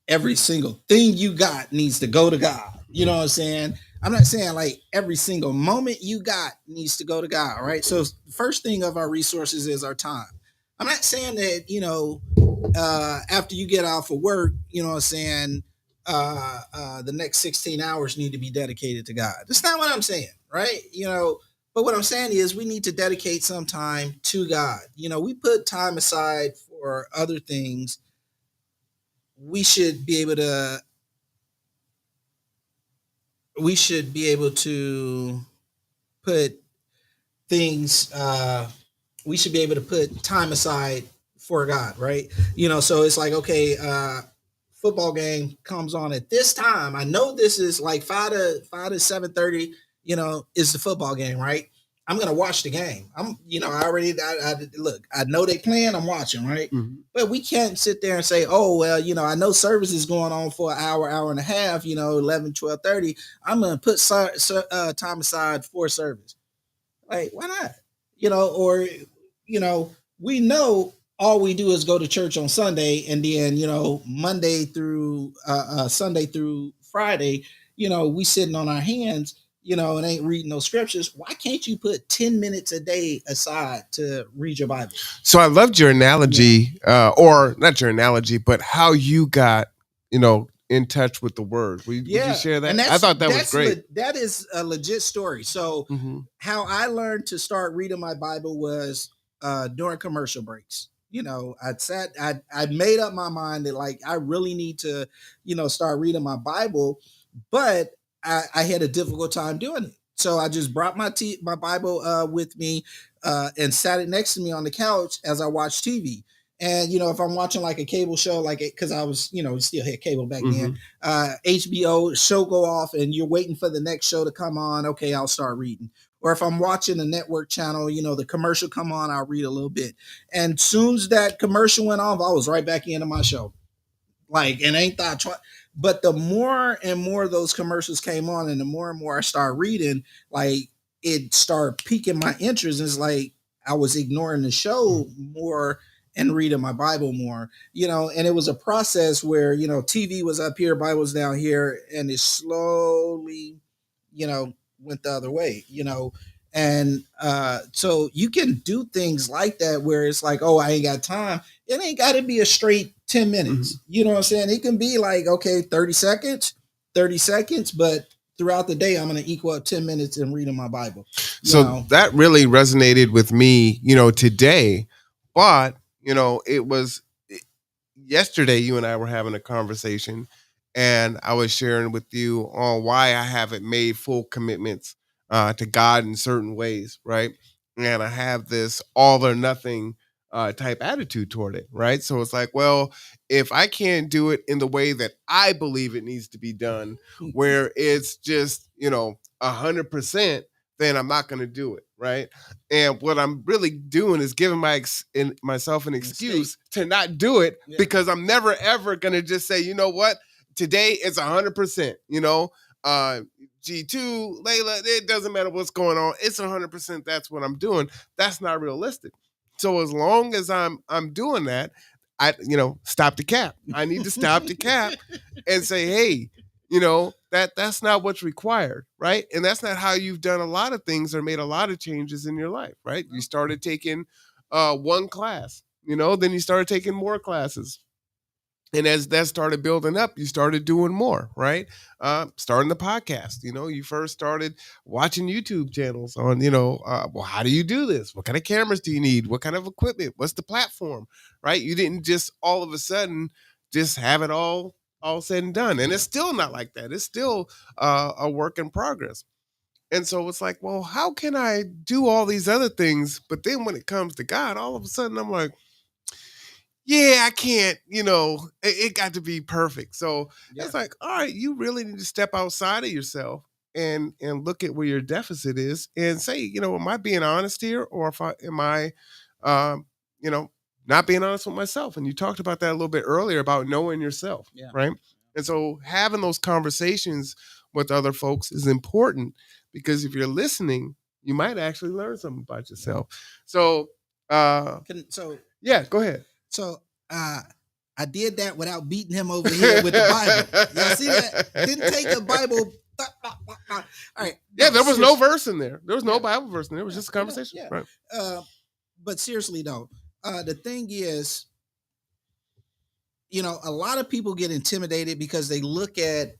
every single thing you got needs to go to God. You know what I'm saying? I'm not saying like every single moment you got needs to go to God, right? So the first thing of our resources is our time. I'm not saying that, after you get off of work, what I'm saying, the next 16 hours need to be dedicated to God. That's not what I'm saying, right? But what I'm saying is we need to dedicate some time to God. We put time aside for other things. We should be able to put things, we should be able to put time aside for God, right? So it's like, okay, football game comes on at this time. I know this is like 5 to 7:30, is the football game, right? I'm gonna watch the game. Look. I know they playing. I'm watching, right? Mm-hmm. But we can't sit there and say, oh well, I know service is going on for an hour and a half. 11, 12:30. I'm gonna put time aside for service. Like, why not? Or we know all we do is go to church on Sunday, and then Monday through Sunday through Friday, we sitting on our hands, and ain't reading those scriptures. Why can't you put 10 minutes a day aside to read your Bible? So I loved your analogy, or not your analogy, but how you got, in touch with the word. Would you share that? And I thought that was great. That is a legit story. So how I learned to start reading my Bible was during commercial breaks. I made up my mind that like I really need to, start reading my Bible, but I had a difficult time doing it. So I just brought my Bible with me and sat it next to me on the couch as I watched TV. And if I'm watching like a cable show, like because I was, still had cable back then, HBO show go off, and you're waiting for the next show to come on. Okay, I'll start reading. Or if I'm watching a network channel, the commercial come on, I'll read a little bit. And soon as that commercial went off, I was right back into my show. Like, and ain't that but the more and more those commercials came on, and the more and more I started reading, like it started piquing my interest. And it's like I was ignoring the show more and reading my Bible more, and it was a process where, TV was up here, Bible was down here, and it slowly, went the other way, and so you can do things like that where it's like, oh, I ain't got time. It ain't got to be a straight 10 minutes. You know what I'm saying? It can be like, okay, 30 seconds, but throughout the day, I'm going to equal up 10 minutes in reading my Bible. That really resonated with me, today. But, it was yesterday, you and I were having a conversation, and I was sharing with you on why I haven't made full commitments to God in certain ways, right? And I have this all or nothing type attitude toward it, right? So it's like, well, if I can't do it in the way that I believe it needs to be done, where it's just 100%, then I'm not going to do it, right? And what I'm really doing is giving myself an excuse to not do it, because I'm never ever going to just say, you know what, today it's 100%. G2, Layla, it doesn't matter what's going on. It's 100%. That's what I'm doing. That's not realistic. So as long as I'm doing that, I stop the cap. I need to stop the cap and say, hey, that's not what's required, right? And that's not how you've done a lot of things or made a lot of changes in your life, right? You started taking one class, then you started taking more classes. And as that started building up, you started doing more, right? Starting the podcast, you first started watching YouTube channels on, well, how do you do this? What kind of cameras do you need? What kind of equipment? What's the platform, right? You didn't just all of a sudden just have it all said and done. And it's still not like that. It's still a work in progress. And so it's like, well, how can I do all these other things? But then when it comes to God, all of a sudden I'm like, yeah, I can't, it got to be perfect. So it's like, all right, you really need to step outside of yourself and look at where your deficit is and say, am I being honest here? Or am I, not being honest with myself? And you talked about that a little bit earlier about knowing yourself, right? And so having those conversations with other folks is important, because if you're listening, you might actually learn something about yourself. So, yeah, go ahead. So I did that without beating him over here with the Bible. Y'all see that? Didn't take the Bible. All right. Yeah, there was no verse in there. There was no Bible verse in there. It was just a conversation. Yeah. Right. But seriously though, the thing is, a lot of people get intimidated because they look at,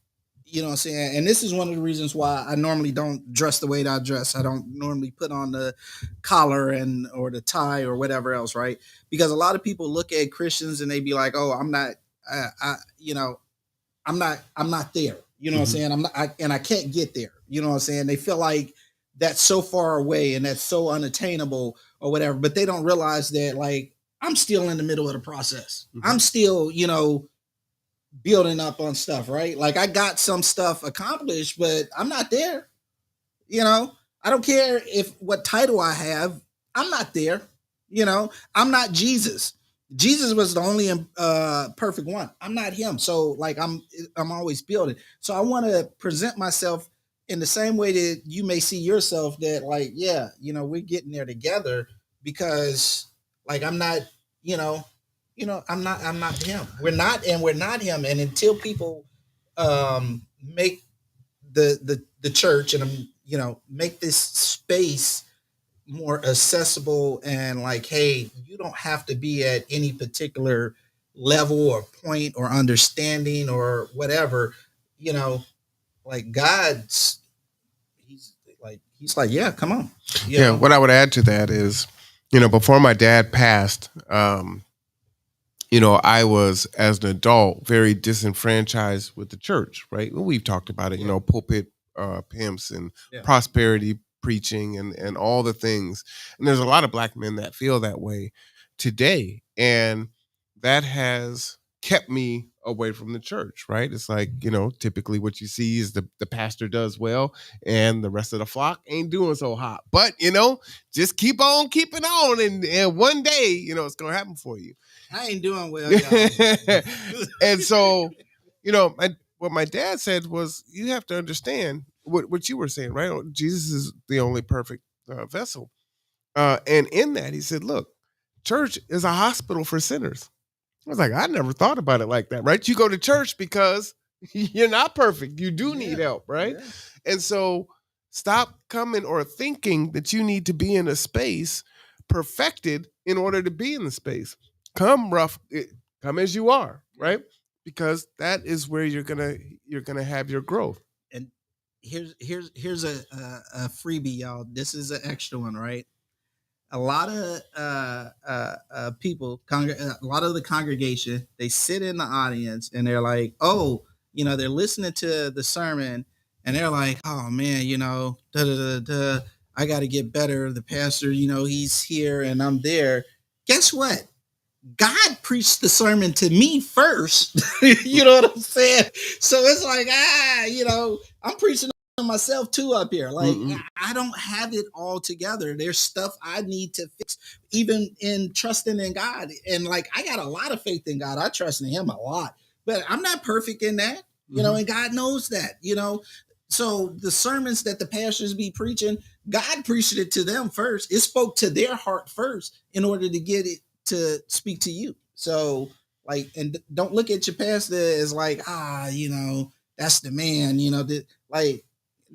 what I'm saying? And this is one of the reasons why I normally don't dress the way that I dress. I don't normally put on the collar or the tie or whatever else, right? Because a lot of people look at Christians and they be like, "Oh, I'm not, I'm not there." You know what I'm saying? I'm not, and I can't get there. You know what I'm saying? They feel like that's so far away and that's so unattainable or whatever. But they don't realize that, like, I'm still in the middle of the process. I'm still, building up on stuff, right? Like I got some stuff accomplished, but I'm not there. I don't care if what title I have. I'm not there. I'm not Jesus. Jesus was the only perfect one. I'm not him. So like I'm always building. So I want to present myself in the same way that you may see yourself, that like, yeah, we're getting there together, because like I'm not him. We're not him. And until people make the church, and make this space more accessible, and like, hey, you don't have to be at any particular level or point or understanding or whatever, you know like God's he's like, yeah, come on. Yeah, what I would add to that is, before my dad passed, I was, as an adult, very disenfranchised with the church, right? Well, we've talked about it, pulpit pimps and prosperity preaching and all the things. And there's a lot of black men that feel that way today. And that has kept me away from the church, right? It's like, typically what you see is the pastor does well and the rest of the flock ain't doing so hot. But, just keep on keeping on, and one day, it's going to happen for you. I ain't doing well, y'all. And so, what my dad said was, you have to understand what you were saying, right? Jesus is the only perfect vessel. And in that, he said, look, church is a hospital for sinners. I was like, I never thought about it like that, right? You go to church because you're not perfect. You do need help, right? Yeah. And so stop coming or thinking that you need to be in a space perfected in order to be in the space. Come come as you are, right? Because that is where you're gonna have your growth. And here's a freebie, y'all. This is an extra one, right? A lot of people, a lot of the congregation, they sit in the audience and they're like, oh, they're listening to the sermon, and they're like, oh man, I got to get better. The pastor, he's here and I'm there. Guess what? God preached the sermon to me first. You know what I'm saying? So it's like, I'm preaching to myself too up here. Like, I don't have it all together. There's stuff I need to fix, even in trusting in God. And like, I got a lot of faith in God. I trust in him a lot, but I'm not perfect in that, and God knows that, So the sermons that the pastors be preaching, God preached it to them first. It spoke to their heart first in order to get it to speak to you. So like, and don't look at your pastor as like, that's the man, like,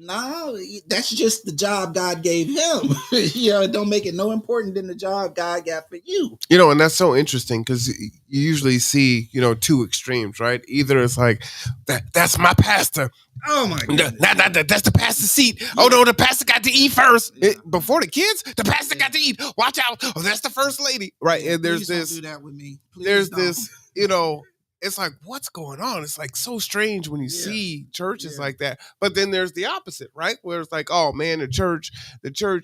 no, that's just the job God gave him. It don't make it no important than the job God got for you. And that's so interesting, because you usually see, two extremes, right? Either it's like, that's my pastor. Oh my God. That's the pastor's seat. Yeah. Oh no, the pastor got to eat first. Yeah. Before the kids, the pastor got to eat. Watch out. Oh, that's the first lady. Right. Yeah, and there's this. Don't do that with me. Please there's don't. this, it's like, what's going on? It's like so strange when you see churches like that. But then there's the opposite, right? Where it's like, oh man, the church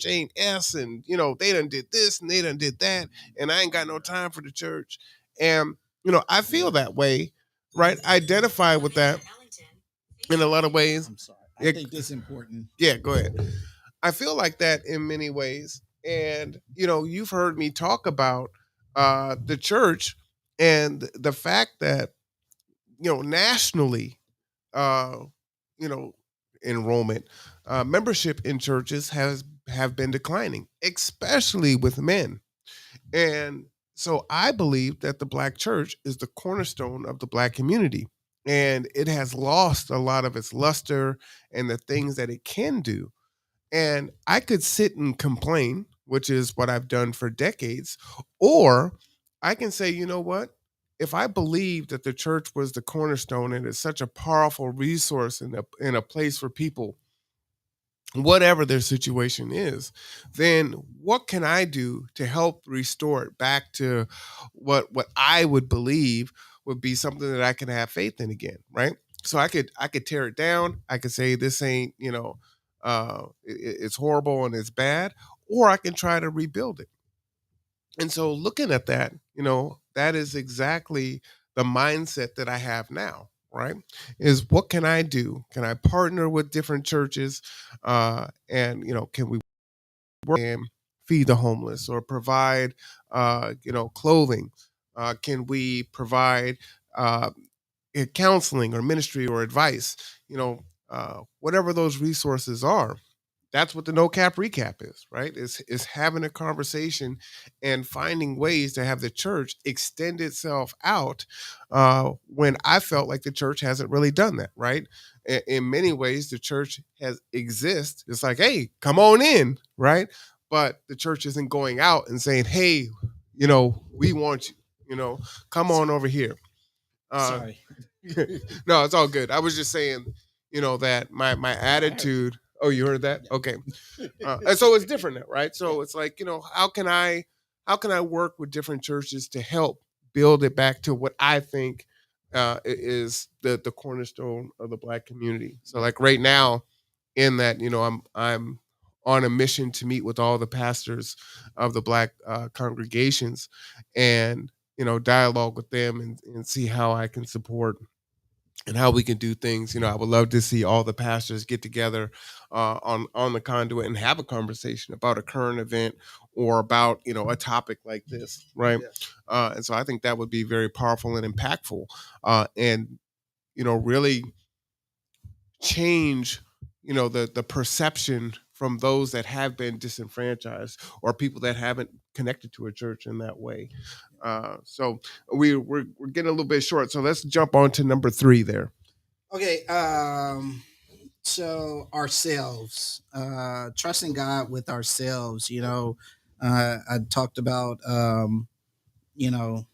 ain't S, and they done did this and they done did that, and I ain't got no time for the church. And I feel that way, right? I identify with that in a lot of ways. I'm sorry. I think this is important. Yeah, go ahead. I feel like that in many ways. And you've heard me talk about the church and the fact that nationally, enrollment, membership in churches have been declining, especially with men. And so I believe that the Black church is the cornerstone of the Black community, and it has lost a lot of its luster and the things that it can do. And I could sit and complain, which is what I've done for decades, or I can say, you know what? If I believe that the church was the cornerstone and it's such a powerful resource in a place for people, whatever their situation is, then what can I do to help restore it back to what I would believe would be something that I can have faith in again, right? So I could tear it down. I could say this ain't, it's horrible and it's bad, or I can try to rebuild it. And so looking at that, that is exactly the mindset that I have now, right? Is what can I do? Can I partner with different churches? And can we work and feed the homeless or provide clothing? Can we provide uh, counseling or ministry or advice? Whatever those resources are, that's what the no cap recap is, right? Is having a conversation and finding ways to have the church extend itself out, when I felt like the church hasn't really done that, right? In many ways the church has exist, it's like, hey, come on in, right? But the church isn't going out and saying, hey, we want you, come on over here. Sorry. No, it's all good. I was just saying, that my attitude. Oh, you heard that? Okay. And so it's different now, right? So it's like, how can I work with different churches to help build it back to what I think is the cornerstone of the Black community. So like right now, in that, I'm on a mission to meet with all the pastors of the Black congregations, and dialogue with them, and see how I can support and how we can do things. I would love to see all the pastors get together on the conduit and have a conversation about a current event or about a topic like this, right? Yeah. And so I think that would be very powerful and impactful, and really change the perception from those that have been disenfranchised or people that haven't connected to a church in that way. So we're getting a little bit short, so let's jump on to number 3 there. Okay. So ourselves, trusting God with ourselves. I talked about you know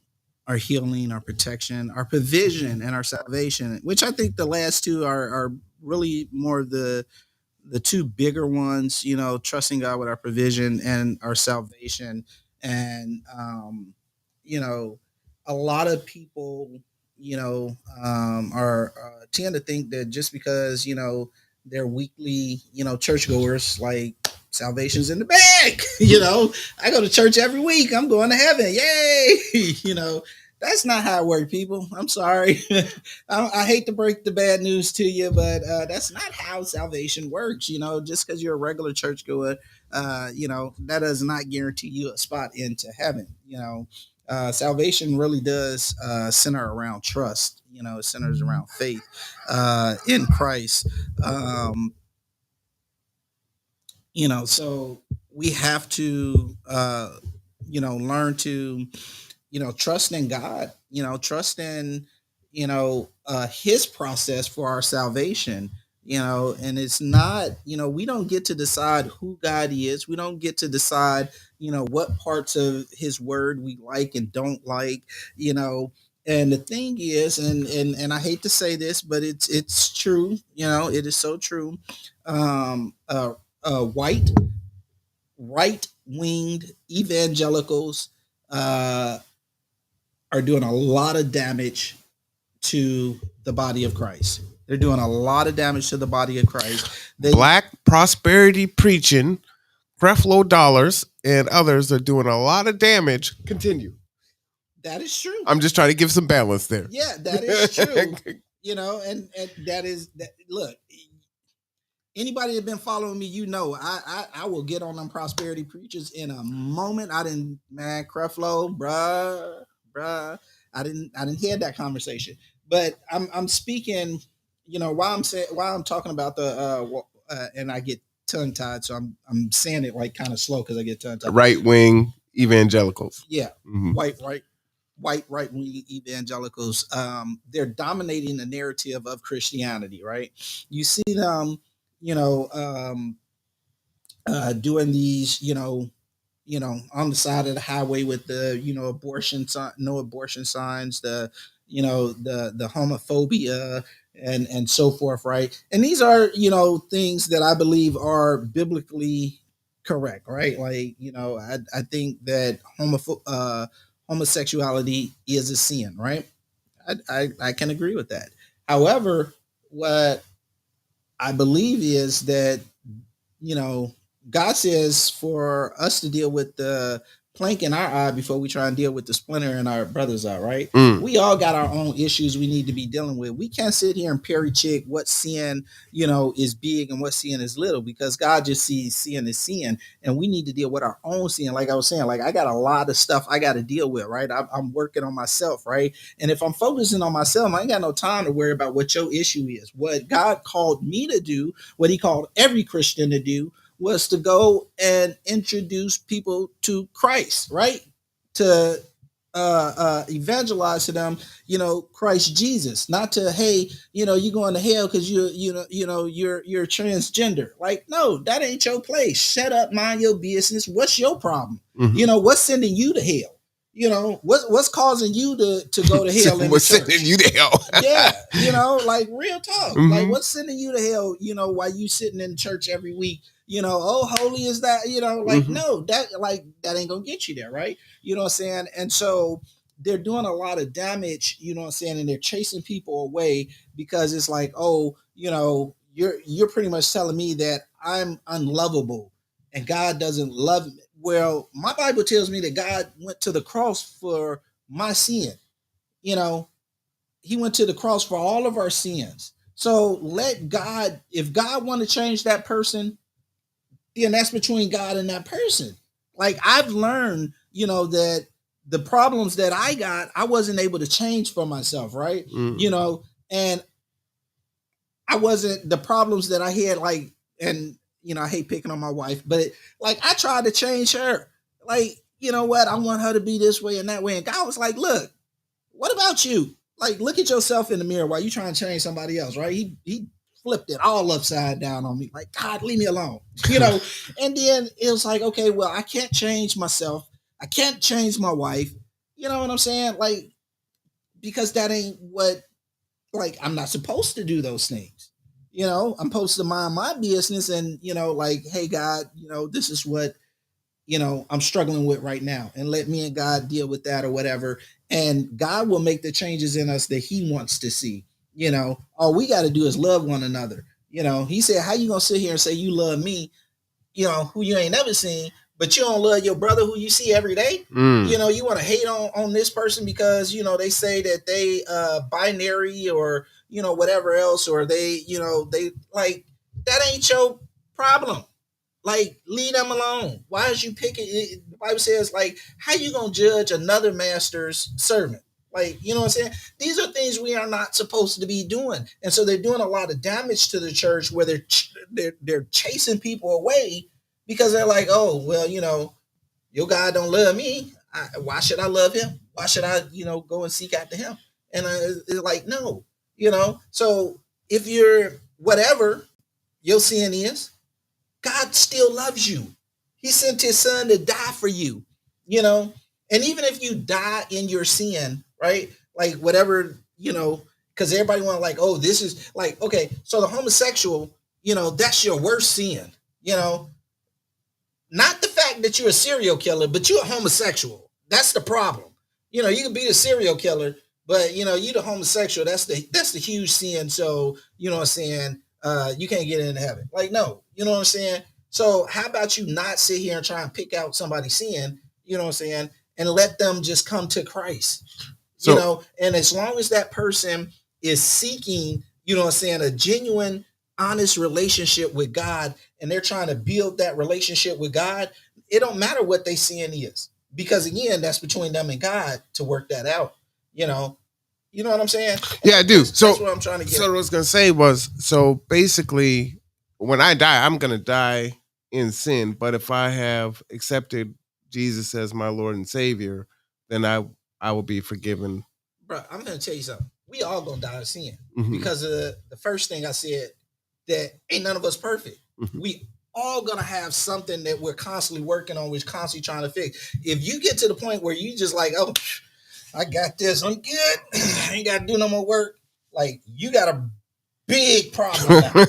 our healing, our protection, our provision, and our salvation, which I think the last two are really more the two bigger ones, trusting God with our provision and our salvation. And, a lot of people, are tend to think that just because, they're weekly, churchgoers, like salvation's in the bag. I go to church every week. I'm going to heaven. Yay. That's not how it works, people. I'm sorry. I hate to break the bad news to you, but that's not how salvation works. Just because you're a regular churchgoer, that does not guarantee you a spot into heaven. Salvation really does center around trust. It centers around faith in Christ. Um, so we have to, learn to trust in God, trust in, his process for our salvation, and it's not, we don't get to decide who God is. We don't get to decide, what parts of his word we like and don't like, and the thing is, and I hate to say this, but it's true, it is so true. White right winged evangelicals uh, are doing a lot of damage to the body of Christ. They're doing a lot of damage to the body of Christ. Black prosperity preaching, Creflo Dollars, and others are doing a lot of damage. Continue. That is true. I'm just trying to give some balance there. Yeah, that is true. And that is that. Look, anybody that been following me, I will get on them prosperity preachers in a moment. I didn't, man, Creflo, bruh. I didn't hear that conversation. But I'm speaking, why I'm talking about and I get tongue tied, so I'm saying it like kind of slow because I get tongue tied. Right wing evangelicals. Yeah, white right wing evangelicals. They're dominating the narrative of Christianity, right? You see them, doing these, on the side of the highway with the, no abortion signs, the, the homophobia and so forth, right? And these are, things that I believe are biblically correct, right? Like, I think that homosexuality is a sin, right? I can agree with that. However, what I believe is that, God says for us to deal with the plank in our eye before we try and deal with the splinter in our brother's eye, right? Mm. We all got our own issues we need to be dealing with. We can't sit here and perry check what sin, is big and what sin is little, because God just sees sin as sin, and we need to deal with our own sin. Like I was saying, like I got a lot of stuff I got to deal with, right? I'm working on myself, right? And if I'm focusing on myself, I ain't got no time to worry about what your issue is. What God called me to do, what He called every Christian to do, was to go and introduce people to Christ, right? To evangelize to them, Christ Jesus, not to, hey, you're going to hell because you're transgender. Like, no, that ain't your place. Shut up, mind your business. What's your problem? Mm-hmm. What's sending you to hell? What's causing you to go to hell in the What's church? sending you to hell? Yeah, like real talk. Mm-hmm. Like, what's sending you to hell? While you sitting in church every week, oh, holy is that? Like, Mm-hmm. no, that ain't gonna get you there, right? You know what I'm saying? And so they're doing a lot of damage, you know what I'm saying, and they're chasing people away because it's like, oh, you're pretty much telling me that I'm unlovable and God doesn't love me. Well, my Bible tells me that God went to the cross for my sin. He went to the cross for all of our sins. So let God, if God want to change that person, then that's between God and that person. Like, I've learned, that the problems that I got, I wasn't able to change for myself, right? Mm. And I wasn't, the problems that I had, like, and I hate picking on my wife, but like I tried to change her. Like, you know what? I want her to be this way and that way. And God was like, look, what about you? Like, look at yourself in the mirror while you trying to change somebody else, right? He flipped it all upside down on me. Like, God, leave me alone. And then it was like, okay, well, I can't change myself. I can't change my wife. You know what I'm saying? Like, because that ain't what, like, I'm not supposed to do those things. I'm supposed to mind my business and, like, hey, God, this is what I'm struggling with right now, and let me and God deal with that or whatever. And God will make the changes in us that He wants to see. All we got to do is love one another. He said, how you going to sit here and say you love me, who you ain't never seen, but you don't love your brother who you see every day? You want to hate on this person because, they say that they binary or, whatever else, or they like, that ain't your problem. Like, leave them alone. Why is you picking? The Bible says, like, how you gonna judge another master's servant? Like, you know what I'm saying? These are things we are not supposed to be doing, and so they're doing a lot of damage to the church, where they're chasing people away because they're like, oh, well, your God don't love me. Why should I love Him? Why should I, go and seek after Him? And it's like, no, So if you're whatever your sin is, God still loves you. He sent His Son to die for you, And even if you die in your sin, right? Like, whatever, because everybody want, like, oh, this is like, okay, so the homosexual, that's your worst sin, you know. Not the fact that you're a serial killer, but you're a homosexual. That's the problem. You can be a serial killer, but you the homosexual. That's the huge sin. So what I'm saying, you can't get into heaven. Like, no, you know what I'm saying. So how about you not sit here and try and pick out somebody's sin, what I'm saying, and let them just come to Christ. And as long as that person is seeking, what I'm saying, a genuine, honest relationship with God, and they're trying to build that relationship with God, it don't matter what they sin is, because again, that's between them and God to work that out. You know what I'm saying? Yeah, I do. That's what I'm trying to get. So what I was gonna say was, so basically, when I die, I'm gonna die in sin. But if I have accepted Jesus as my Lord and Savior, then I will be forgiven. Bro, I'm gonna tell you something. We all gonna die in sin, Mhm. because of the first thing I said, that ain't none of us perfect. We all gonna have something that we're constantly working on, we're constantly trying to fix. If you get to the point where you just like, oh, I got this, I'm good, I ain't gotta do no more work, like, you got a big problem now.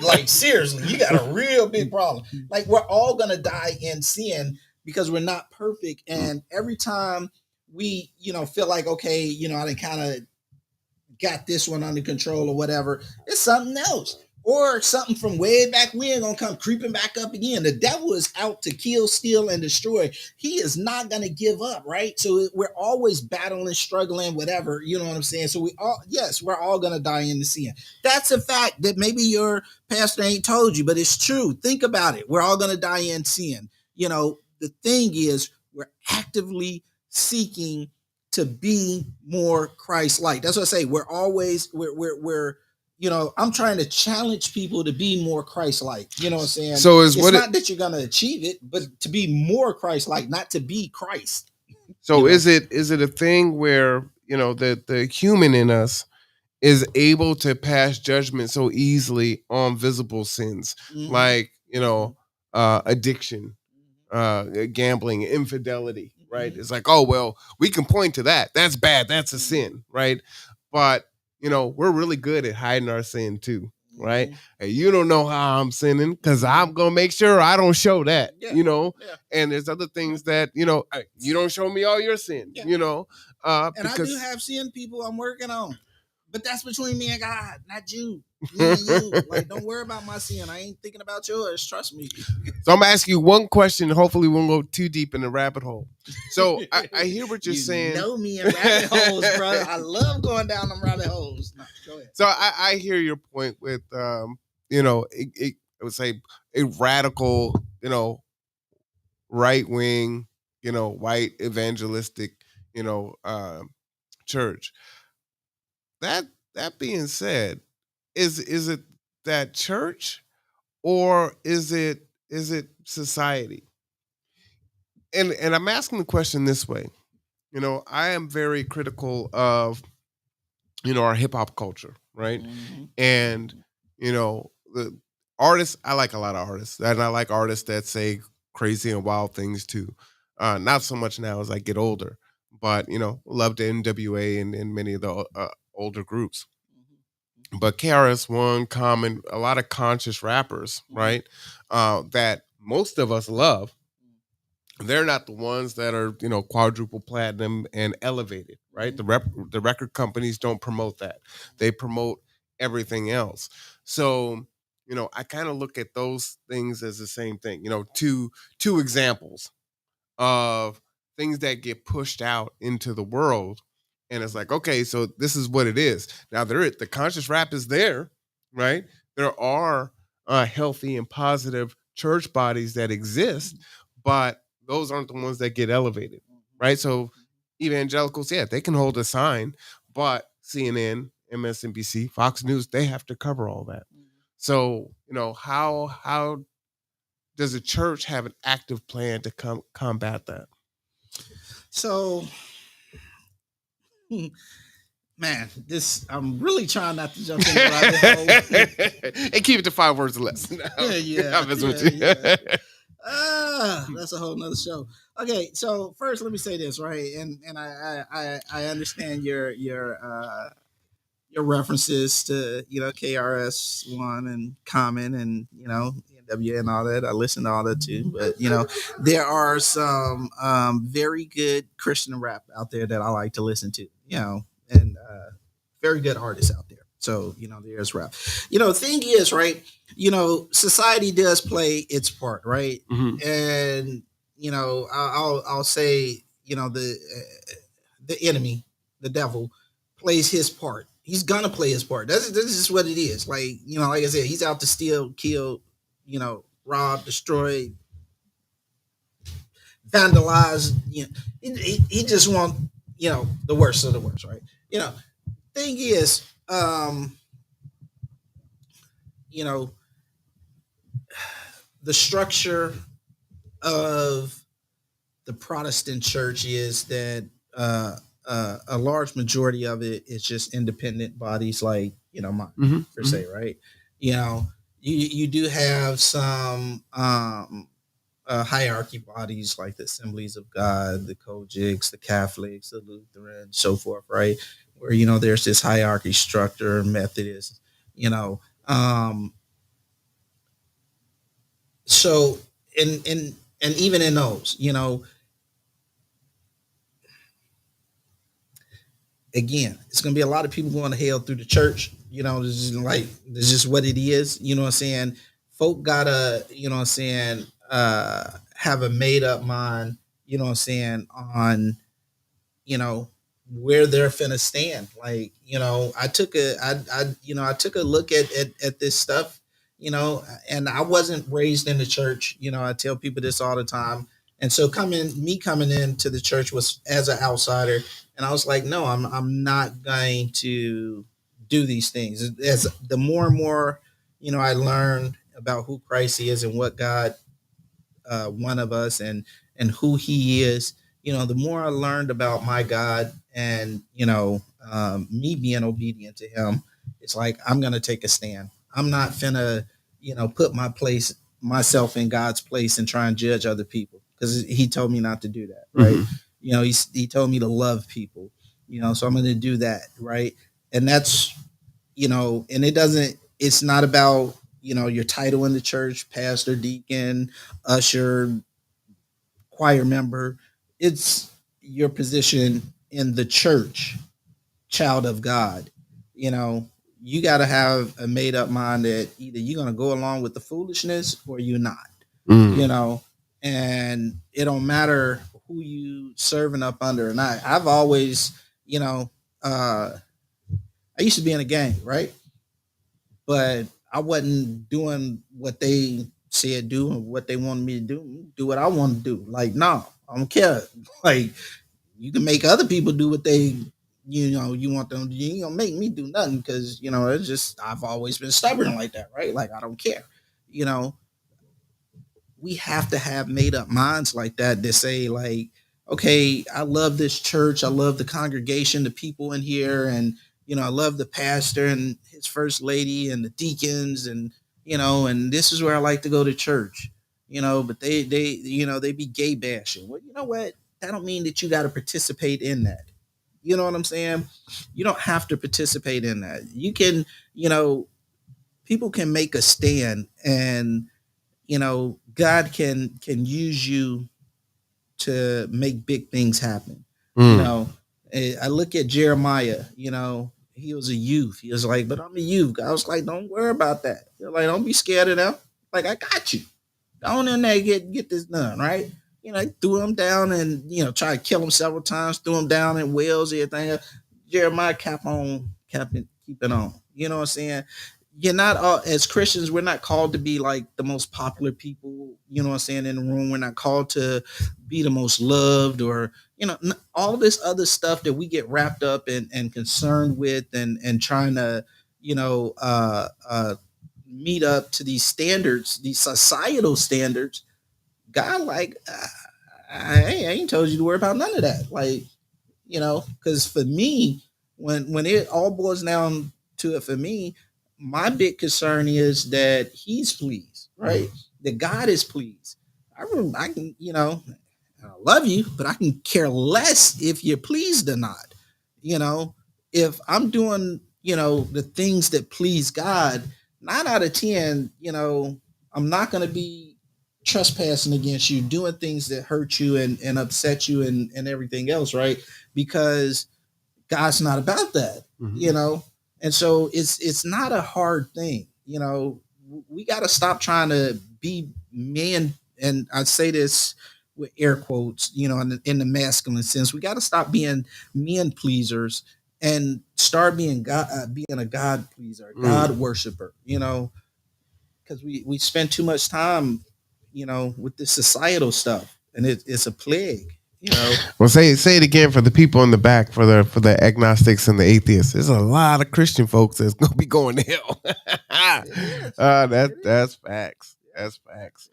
like seriously, you got a real big problem. Like, we're all gonna die in sin because we're not perfect, and every time we feel like, okay, I done kind of got this one under control or whatever, it's something else. or something from way back when gonna come creeping back up again. The devil is out to kill, steal, and destroy. He is not gonna give up, right? So we're always battling, struggling, whatever. You know what I'm saying? So we're all gonna die in the sin. That's a fact that maybe your pastor ain't told you, but it's true. Think about it. We're all gonna die in sin. The thing is, we're actively seeking to be more Christ-like. That's what I say. I'm trying to challenge people to be more Christ-like. You know what I'm saying? So it's not that you're gonna achieve it, but to be more Christ-like, not to be Christ. So is it a thing where the human in us is able to pass judgment so easily on visible sins, like addiction, gambling, infidelity, right? It's like, oh well, we can point to that. That's bad. That's a sin, right? But we're really good at hiding our sin too, right? Hey, you don't know how I'm sinning because I'm gonna make sure I don't show that, And there's other things that you don't show me all your sin, and I do have sin, people I'm working on. But that's between me and God, not you. Me and you. Like, don't worry about my sin. I ain't thinking about yours. Trust me. So I'm asking you one question. Hopefully, we won't go too deep in the rabbit hole. So I hear what you're saying. You know me in rabbit holes, bro. I love going down them rabbit holes. No, go ahead. So I hear your point with, I would say a radical, right wing, white evangelistic, church. That being said, is it that church or is it society? And I'm asking the question this way. I am very critical of our hip hop culture, right? And the artists, I like a lot of artists, and I like artists that say crazy and wild things too. Not so much now as I get older, but loved NWA and many of the older groups. But KRS-One, Common, a lot of conscious rappers, right? That most of us love. They're not the ones that are, quadruple platinum and elevated, right? The record companies don't promote that. They promote everything else. So, I kind of look at those things as the same thing. Two examples of things that get pushed out into the world. And it's like, okay, so this is what it is. Now the conscious rap is there, right? There are healthy and positive church bodies that exist, but those aren't the ones that get elevated, right? So evangelicals, yeah, they can hold a sign, but CNN, MSNBC, Fox News, they have to cover all that. So, how does a church have an active plan to combat that? So, man, I'm really trying not to jump in the rabbit hole. And keep it to 5 words or less. That's a whole nother show. Okay, so first let me say this, right? And I understand your references to KRS-One and Common and NWA and all that. I listen to all that too, but there are some very good Christian rap out there that I like to listen to, and very good artists out there. So there's rap. The thing is, right? Society does play its part, right? And I'll say the enemy, the devil, plays his part. He's gonna play his part. This is just what it is. Like like I said, he's out to steal, kill, rob, destroy, vandalize. He just want the worst of the worst, right? Thing is, the structure of the Protestant church is that a large majority of it is just independent bodies like mine, per se, right? You do have some hierarchy bodies like the Assemblies of God, the Kojics, the Catholics, the Lutherans, so forth, right? Where there's this hierarchy structure, Methodist, so and even in those, again, it's going to be a lot of people going to hell through the church, It's just what it is. You know what I'm saying? Folk gotta, have a made up mind, you know, where they're finna stand. Like, I took a look at this stuff, and I wasn't raised in the church. I tell people this all the time. And so coming into the church was as an outsider, and I was like, no, I'm not going to do these things. As the more and more, I learned about who Christ is and what God one of us and who he is, the more I learned about my God and me being obedient to him, it's like I'm gonna take a stand. I'm not finna put myself in God's place and try and judge other people, because he told me not to do that, right? He told me to love people, so I'm gonna do that, right? And that's, and it's not about your title in the church, pastor, deacon, usher, choir member. It's your position in the church, child of God. You know, you got to have a made up mind that either you're going to go along with the foolishness or you're not. You know, and it don't matter who you serving up under. And I've always, I used to be in a gang, right? But I wasn't doing what they said do and what they wanted me to do what I want to do. Like, no, I don't care. Like, you can make other people do what you want them to do. You ain't gonna make me do nothing, because it's just I've always been stubborn like that, right? Like, I don't care. You know, we have to have made up minds like that say, like, okay, I love this church, I love the congregation, the people in here, and I love the pastor and his first lady and the deacons, and and this is where I like to go to church. But they be gay bashing. Well, you know what? That don't mean that you got to participate in that. You know what I'm saying? You don't have to participate in that. You can, people can make a stand, and God can use you to make big things happen. I look at Jeremiah. He was a youth. He was like, but I'm a youth. I was like, don't worry about that. You're like, don't be scared of them. Like, I got you. Go on in there, get this done, right? Threw him down and try to kill him several times. Threw him down in wells, everything. Jeremiah kept keeping on. You know what I'm saying? You're not all, as Christians, we're not called to be like the most popular people, in the room. We're not called to be the most loved, or all this other stuff that we get wrapped up and concerned with, and trying to you know meet up to these standards, these societal standards. God, like, I ain't told you to worry about none of that. Like, because for me, when it all boils down to it, for me, my big concern is that he's pleased, right? That God is pleased. I can, I love you, but I can care less if you're pleased or not. You know, if I'm doing, the things that please God, 9 out of 10, I'm not going to be trespassing against you, doing things that hurt you and upset you and everything else, right? Because God's not about that, and so it's not a hard thing. We got to stop trying to be men, and I say this with air quotes, in the masculine sense. We got to stop being men pleasers and start being being a God pleaser, God worshiper. Because we spend too much time, with this societal stuff, and it's a plague. Well, say it again for the people in the back, for the agnostics and the atheists. There's a lot of Christian folks that's gonna be going to hell. That's facts. That's facts.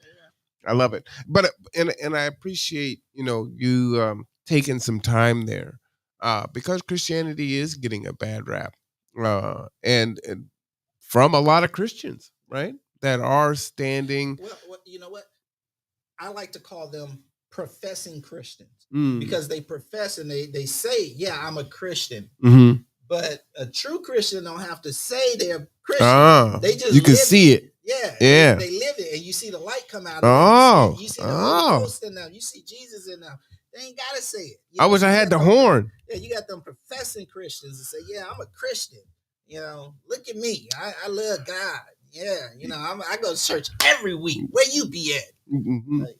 I love it. But and I appreciate you taking some time there, because Christianity is getting a bad rap, and from a lot of Christians, right, that are standing. Well, you know what? I like to call them professing Christians, Mm. because they profess and they say, yeah, I'm a Christian. Mm-hmm. But a true Christian don't have to say they're Christian. They just you can see it. Yeah. They live it, and you see the light come out of them. You see the Holy Ghost in them. You see Jesus in them. They ain't gotta say it. I wish I had the horn. Yeah, you got them professing Christians and say, yeah, I'm a Christian. Look at me. I love God. Yeah, I go to church every week. Where you be at? Like,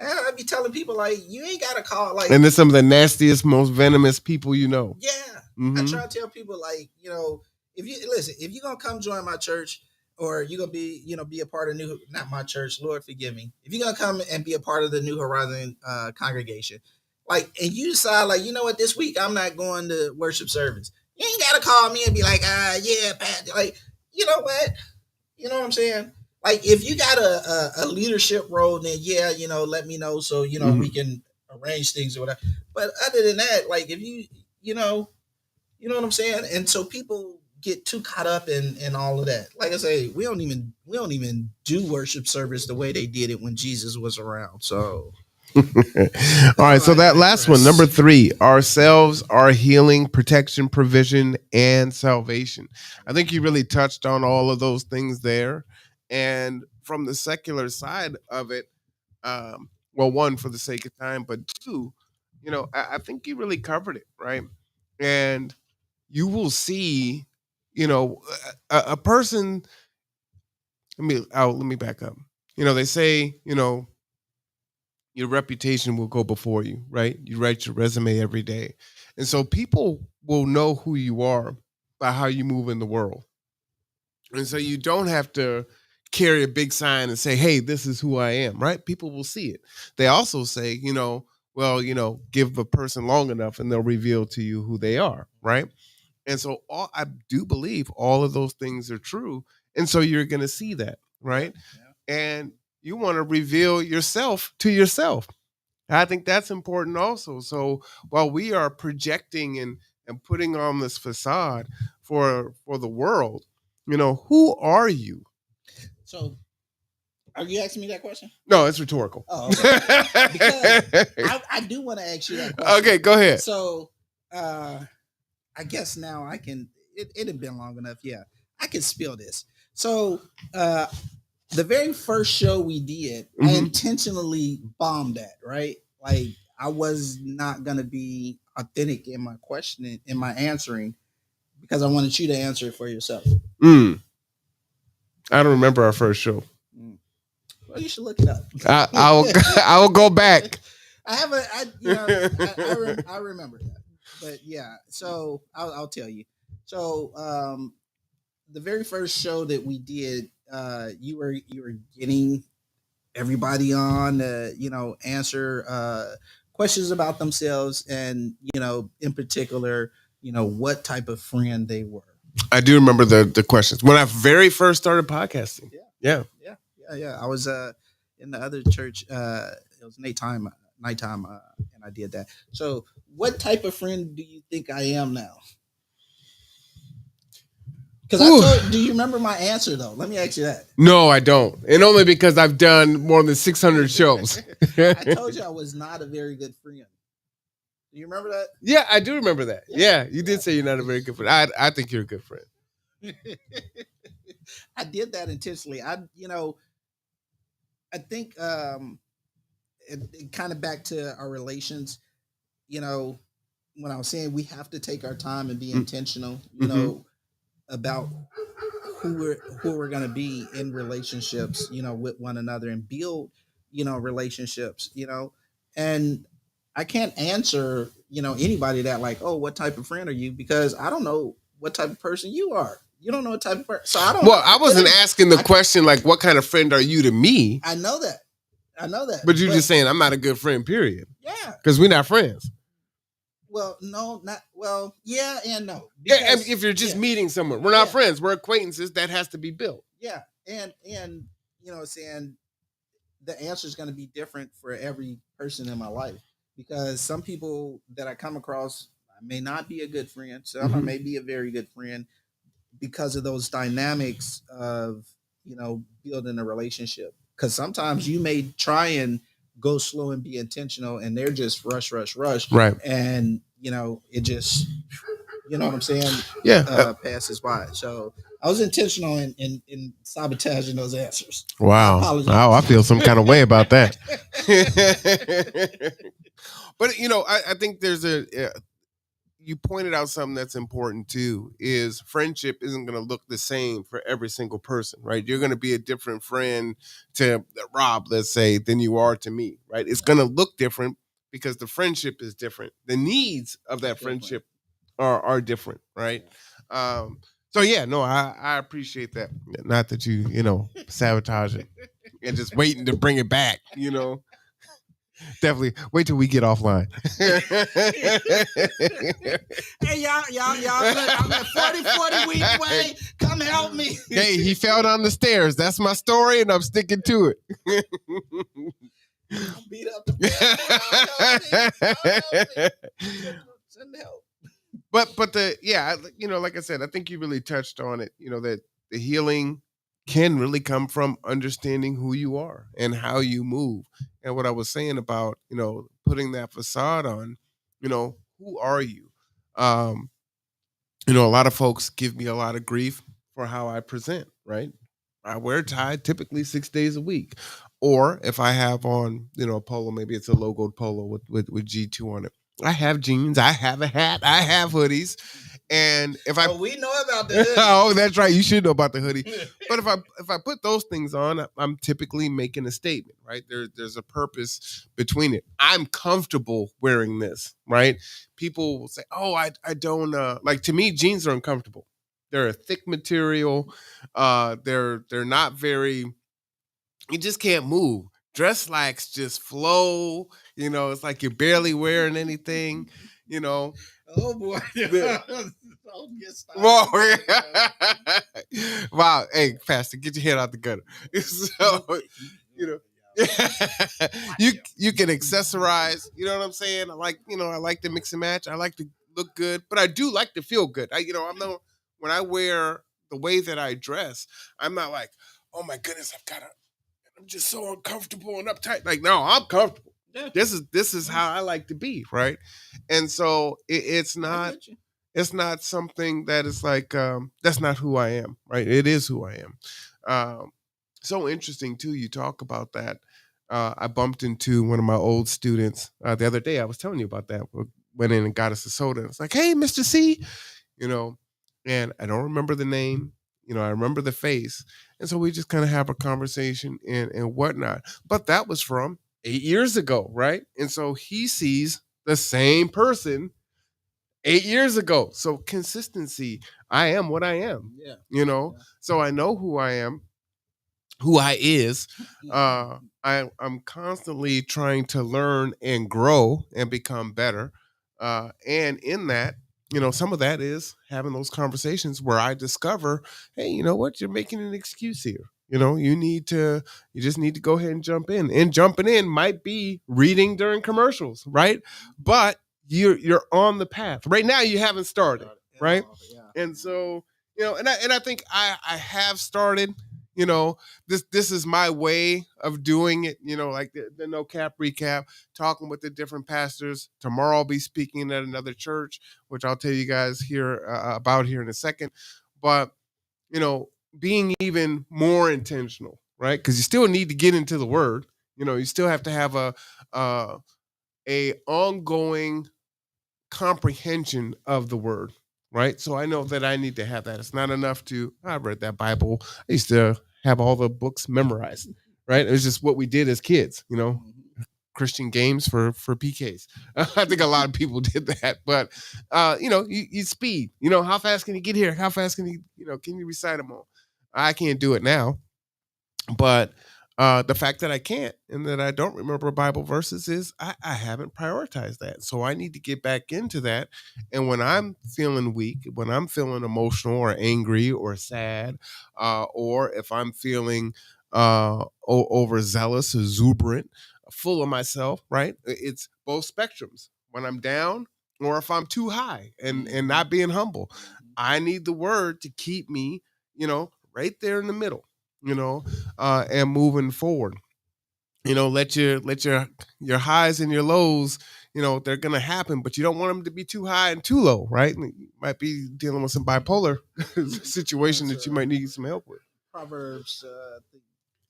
I be telling people like, you ain't gotta call like. And they're some of the nastiest, most venomous people you know. Yeah, I try to tell people like, if you're gonna come join my church, or you're gonna be a part of not my church, Lord forgive me. If you're gonna come and be a part of the New Horizon congregation, like, and you decide like, you know what, this week I'm not going to worship service. You ain't gotta call me and be like, yeah, Pat. Like, you know what? You know what I'm saying? Like, if you got a leadership role, then yeah, let me know so we can arrange things or whatever. But other than that, like, if you know what I'm saying? And so people get too caught up in all of that. Like I say, we don't even do worship service the way they did it when Jesus was around. So all right, so that last one, number 3, ourselves, our healing, protection, provision, and salvation. I think you really touched on all of those things there. And from the secular side of it, well, one, for the sake of time, but two, I think you really covered it, right? And you will see, a person. Let me back up. They say, your reputation will go before you, right? You write your resume every day. And so people will know who you are by how you move in the world. And so you don't have to carry a big sign and say, hey, this is who I am, right? People will see it. They also say, give a person long enough and they'll reveal to you who they are, right? And so I do believe all of those things are true. And so you're going to see that, right? Yeah. And you want to reveal yourself to yourself. I think that's important also. So while we are projecting and putting on this facade for the world, who are you? So are you asking me that question? No, it's rhetorical. Oh, okay. Because I do want to ask you that question. Okay, go ahead. So I guess now I can, it had been long enough. Yeah, I can spill this. So the very first show we did, I intentionally bombed that, right? Like, I was not going to be authentic in my questioning, in my answering, because I wanted you to answer it for yourself. I don't remember our first show. Well, you should look it up. I will go back. I remember that. But yeah, so I'll tell you. So the very first show that we did, you were getting everybody on answer questions about themselves, and in particular, what type of friend they were. I do remember the questions when I very first started podcasting. Yeah. I was in the other church. It was nighttime, and I did that. So, what type of friend do you think I am now? Because do you remember my answer though? Let me ask you that. No, I don't, and only because I've done more than 600 shows. I told you I was not a very good friend. Do you remember that? Yeah, I do remember that. Yeah, you did say you're not a very good friend. I think you're a good friend. I did that intentionally. I think it kind of back to our relations. When I was saying we have to take our time and be intentional, about who we're going to be in relationships, with one another, and build, relationships, and I can't answer, anybody that like, oh, what type of friend are you? Because I don't know what type of person you are. You don't know what type of person. So I don't. Well, I wasn't asking the question like, what kind of friend are you to me? I know that. But you're just saying I'm not a good friend, period. Yeah. Because we're not friends. Well, no, not well. Yeah, and no. Because, yeah, if you're just meeting someone, we're not friends. We're acquaintances. That has to be built. Yeah, and saying the answer is going to be different for every person in my life, because some people that I come across may not be a good friend. Some may be a very good friend because of those dynamics of building a relationship. Because sometimes you may try and go slow and be intentional, and they're just rush, right? And it just, what I'm saying, passes by. So I was intentional in sabotaging those answers. Wow, I feel some kind of way about that. But I think there's you pointed out something that's important too, is friendship isn't going to look the same for every single person, right? You're going to be a different friend to Rob, let's say, than you are to me, right? It's going to look different because the friendship is different. The needs of that friendship are different, right? So yeah, no, I appreciate that. Not that you sabotage it and just waiting to bring it back, Definitely wait till we get offline. Hey, y'all, look, I'm at 40 week way. Come help me. Hey, he fell down the stairs. That's my story, and I'm sticking to it. I'm beat up the Send help. But like I said, I think you really touched on it. That the healing can really come from understanding who you are and how you move. And what I was saying about putting that facade on, who are you? A lot of folks give me a lot of grief for how I present. Right? I wear a tie typically 6 days a week, or if I have on a polo, maybe it's a logoed polo with G2 on it. I have jeans, I have a hat, I have hoodies. And if we know about the hoodie. Oh, that's right. You should know about the hoodie. But if I put those things on, I'm typically making a statement, right? There's a purpose between it. I'm comfortable wearing this, right? People will say, "Oh, I don't like." To me, jeans are uncomfortable. They're a thick material. They're not very. You just can't move. Dress slacks just flow. It's like you're barely wearing anything. Oh boy. Don't get started. Wow. Hey, Pastor, get your head out the gutter. So, you can accessorize. You know what I'm saying? I like to mix and match. I like to look good, but I do like to feel good. When I wear the way that I dress, I'm not like, oh my goodness, I'm just so uncomfortable and uptight. Like, no, I'm comfortable. Yeah. This is how I like to be, right? And so it's not something that is like that's not who I am, right? It is who I am. So interesting too. You talk about that. I bumped into one of my old students the other day. I was telling you about that. Went in and got us a soda. It's like, hey, Mr. C, and I don't remember the name. I remember the face. And so we just kind of have a conversation and whatnot. But that was from 8 years ago, right? And so he sees the same person 8 years ago. So consistency. I am what I am. Yeah. So I know who I am, who I is. I'm constantly trying to learn and grow and become better. And in that, some of that is having those conversations where I discover, hey, you know what? You're making an excuse here. You just need to go ahead and jump in. And jumping in might be reading during commercials, right? But you're on the path. Right now you haven't started, right? And so, and I think I have started. This is my way of doing it. Like the No Cap recap, talking with the different pastors. Tomorrow I'll be speaking at another church, which I'll tell you guys here about here in a second. But being even more intentional, right? Because you still need to get into the Word. You still have to have a ongoing comprehension of the Word. Right. So I know that I need to have that. It's not enough I read that Bible. I used to have all the books memorized. Right. It was just what we did as kids, Christian games for PKs. I think a lot of people did that. But, you speed. How fast can you get here? How fast can can you recite them all? I can't do it now. But the fact that I can't and that I don't remember Bible verses is I haven't prioritized that. So I need to get back into that. And when I'm feeling weak, when I'm feeling emotional or angry or sad, or if I'm feeling overzealous, exuberant, full of myself, right? It's both spectrums. When I'm down or if I'm too high and not being humble, I need the Word to keep me, right there in the middle. And moving forward, let your highs and your lows, they're gonna happen, but you don't want them to be too high and too low, right? You might be dealing with some bipolar situation that you might need some help with. Proverbs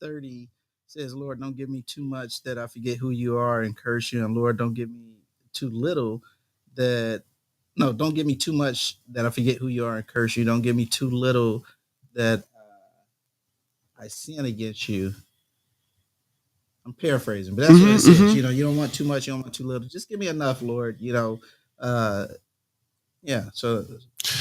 30 says, "Lord, don't give me too much that I forget who you are and curse you, and Lord, don't give me too little that no, don't give me too much that I forget who you are and curse you. Don't give me too little that I sin against you. I'm paraphrasing, but that's what it says. You know, you don't want too much, you don't want too little. Just give me enough, Lord. You know, uh, yeah. So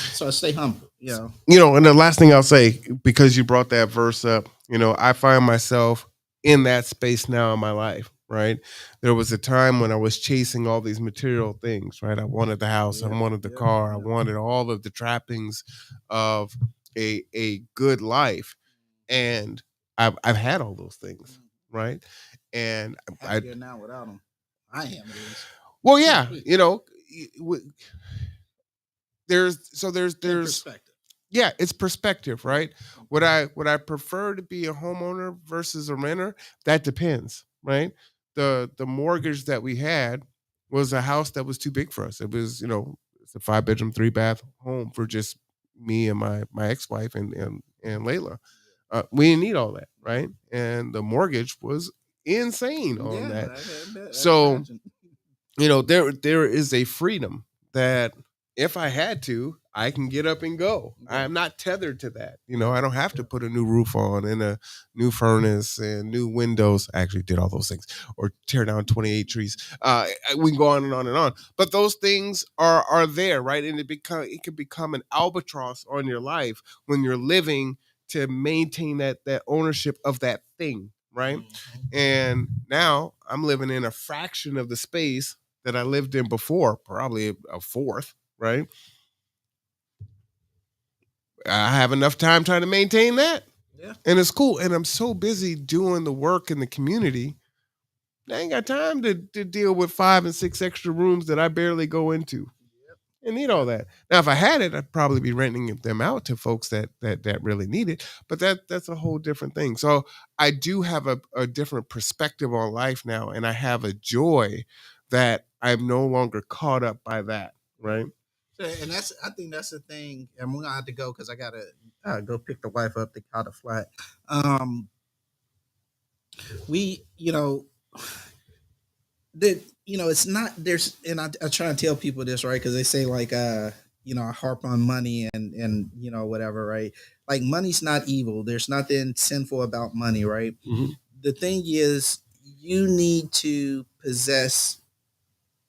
stay humble. And the last thing I'll say, because you brought that verse up, I find myself in that space now in my life, right? There was a time when I was chasing all these material things, right? I wanted the house, I wanted the car, I wanted all of the trappings of a good life, and I've had all those things, right? And happier now without them. I am at least. Well, yeah, there's perspective. Yeah, it's perspective, right? Would I prefer to be a homeowner versus a renter? That depends, right? The mortgage that we had was a house that was too big for us. It was, it's a 5-bedroom, 3-bath home for just me and my ex-wife and Layla. We didn't need all that, right? And the mortgage was insane on that. So, there is a freedom that if I had to, I can get up and go. I'm not tethered to that. I don't have to put a new roof on and a new furnace and new windows. I actually did all those things, or tear down 28 trees. We can go on and on and on. But those things are there, right? And it can become an albatross on your life when you're living to maintain that ownership of that thing, right? And now I'm living in a fraction of the space that I lived in before, probably a fourth, right? I have enough time trying to maintain that. Yeah. And it's cool. And I'm so busy doing the work in the community, I ain't got time to deal with 5 and 6 extra rooms that I barely go into. And need all that. Now, if I had it, I'd probably be renting them out to folks that really need it. But that's a whole different thing. So I do have a different perspective on life now, and I have a joy that I'm no longer caught up by that, right? And I think that's the thing. And we're gonna have to go because I gotta go pick the wife up to caught a flat. We, that it's not there's, and I try and tell people this, right? Because they say like I harp on money and whatever, right? Like money's not evil. There's nothing sinful about money, right? Mm-hmm. The thing is, you need to possess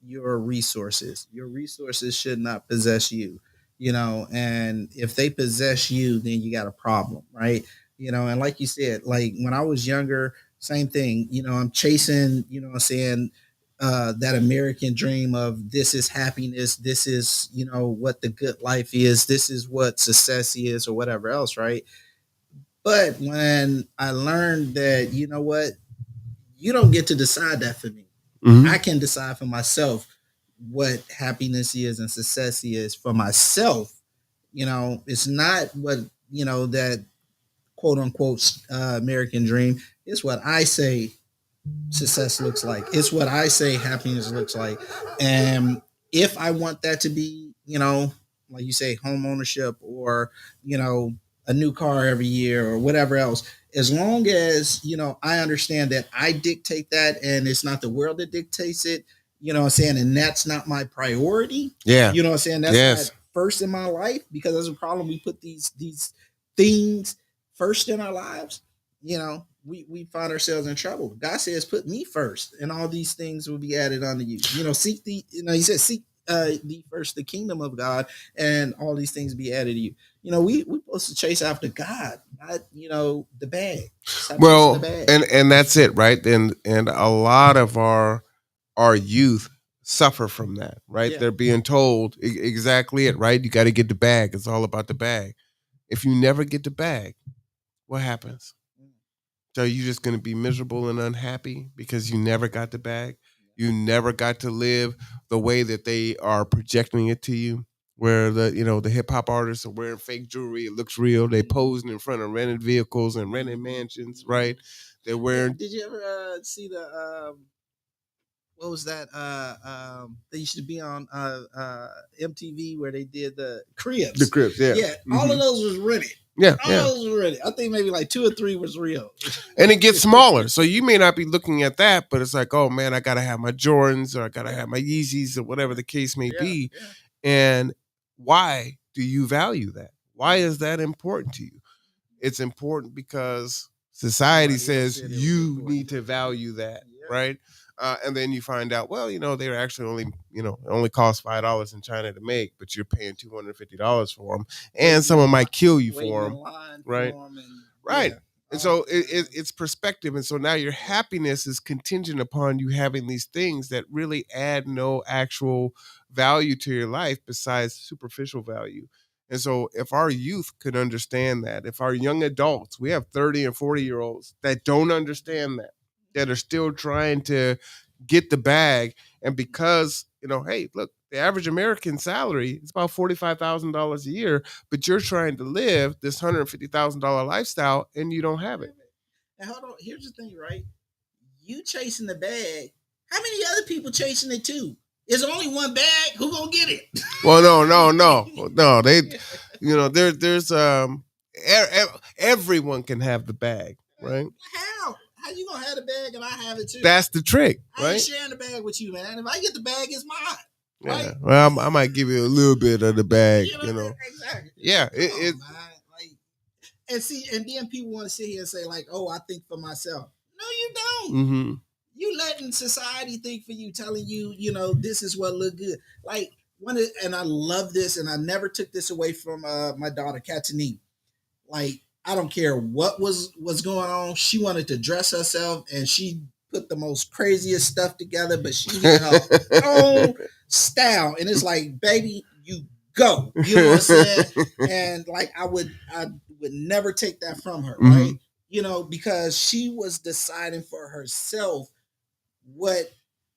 your resources. Your resources should not possess you, and if they possess you, then you got a problem, right? And like you said, like when I was younger, same thing, I'm chasing, I'm saying, that American dream of this is happiness, this is, what the good life is, this is what success is, or whatever else, right? But when I learned that, what, you don't get to decide that for me. Mm-hmm. I can decide for myself what happiness is and success is for myself. It's not what, that quote unquote American dream. It's what I say success looks like. It's what I say happiness looks like. And if I want that to be, like you say, home ownership, or, a new car every year, or whatever else, as long as, I understand that I dictate that and it's not the world that dictates it, what I'm saying, and that's not my priority. Yeah. What I'm saying? That's not first in my life, because there's a problem. We put these things first in our lives, we find ourselves in trouble. God says, put me first, and all these things will be added unto you. Seek the, he said, seek the first the kingdom of God, and all these things be added to you. We supposed to chase after God, not, the bag. Well, and that's it, right? And a lot of our youth suffer from that, right? Yeah. They're being told exactly it, right? You got to get the bag. It's all about the bag. If you never get the bag, what happens? So you're just going to be miserable and unhappy because you never got the bag. You never got to live the way that they are projecting it to you, where the hip hop artists are wearing fake jewelry. It looks real. They posing in front of rented vehicles and rented mansions, right? They're wearing. Did you ever see the what was that? They used to be on MTV where they did the Cribs. The Cribs, yeah. Yeah, all of those was rented. Yeah, all those was rented. I think maybe like 2 or 3 was real. And it gets smaller. So you may not be looking at that, but it's like, oh man, I got to have my Jordans, or I got to have my Yeezys, or whatever the case may be. Yeah. And why do you value that? Why is that important to you? It's important because society says you need to value that, right? And then you find out, well, they're actually only, it only costs $5 in China to make, but you're paying $250 for them, and someone might kill you for them, right? Right. And so it's perspective. And so now your happiness is contingent upon you having these things that really add no actual value to your life besides superficial value. And so if our youth could understand that, if our young adults, we have 30 and 40-year-olds that don't understand that are still trying to get the bag. And because, hey, look, the average American salary is about $45,000 a year, but you're trying to live this $150,000 lifestyle and you don't have it. And hold on, here's the thing, right? You chasing the bag. How many other people chasing it too? There's only one bag. Who gonna get it? Well, no. They, there's everyone can have the bag, right? How you gonna have the bag and I have it too? That's the trick, right? I ain't sharing the bag with you, man. If I get the bag, it's mine. Right? Yeah. Well, I might give you a little bit of the bag, Exactly. Yeah. And see, and then people want to sit here and say, like, oh, I think for myself. No, you don't. Mm-hmm. You letting society think for you, telling you, this is what look good. Like, and I love this, and I never took this away from my daughter, Katanine. Like, I don't care what was going on. She wanted to dress herself, and she put the most craziest stuff together, but she had her own style. And it's like, baby, you go. You know what I'm saying? And like, I would never take that from her, right? Because she was deciding for herself what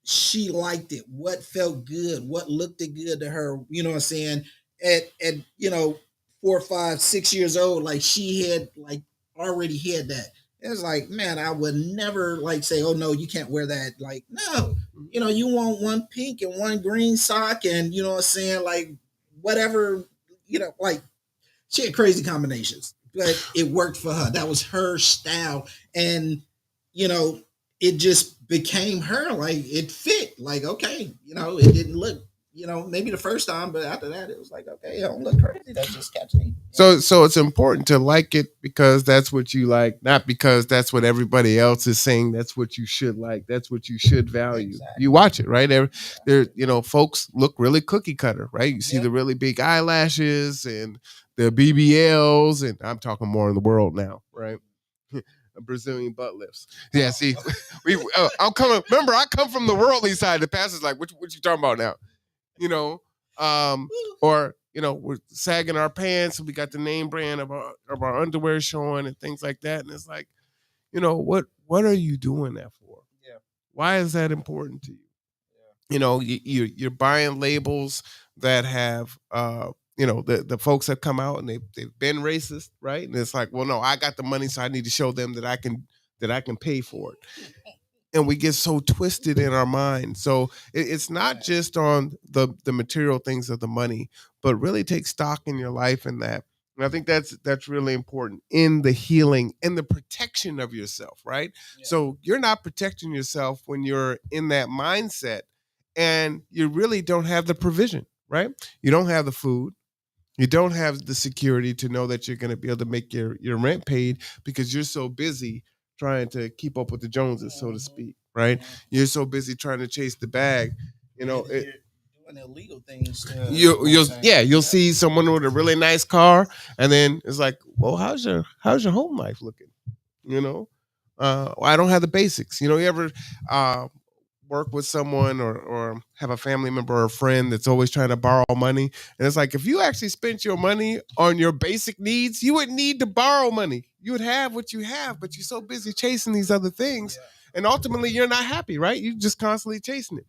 she liked, it, what felt good, what looked good to her. You know what I'm saying? At 4, 5, 6 years old, like she had like already had that. It's like, man, I would never like say, oh no, you can't wear that. Like, no, you want one pink and one green sock, and you know what I'm saying, like whatever, like she had crazy combinations, but it worked for her. That was her style, and it just became her. Like it fit. Like okay, it didn't look maybe the first time, but after that, it was like, okay, I don't look crazy. That's just catching me. So it's important to like it because that's what you like, not because that's what everybody else is saying. That's what you should like. That's what you should value. Exactly. You watch it, right? There, folks look really cookie cutter, right? You see the really big eyelashes and the BBLs, and I'm talking more in the world now, right? Brazilian butt lifts. Yeah, see, I'm coming. Remember, I come from the worldly side. The pastor's like, what you talking about now? Or we're sagging our pants, and we got the name brand of our underwear showing and things like that. And it's like, what are you doing that for? Yeah. Why is that important to you? Yeah. You're buying labels that have the folks that come out and they've been racist, right? And it's like, well, no, I got the money, so I need to show them that I can pay for it. And we get so twisted in our mind. So it's not just on the material things of the money, but really take stock in your life in that. And I think that's really important in the healing and the protection of yourself, right? Yeah. So you're not protecting yourself when you're in that mindset and you really don't have the provision, right? You don't have the food. You don't have the security to know that you're going to be able to make your rent paid because you're so busy trying to keep up with the Joneses, so to speak, right? You're so busy trying to chase the bag, doing illegal things. You'll see someone with a really nice car, and then it's like, well, how's your home life looking? I don't have the basics. You ever work with someone or have a family member or a friend that's always trying to borrow money, and it's like, if you actually spent your money on your basic needs, you wouldn't need to borrow money. You would have what you have, but you're so busy chasing these other things, and ultimately you're not happy, right? You're just constantly chasing it.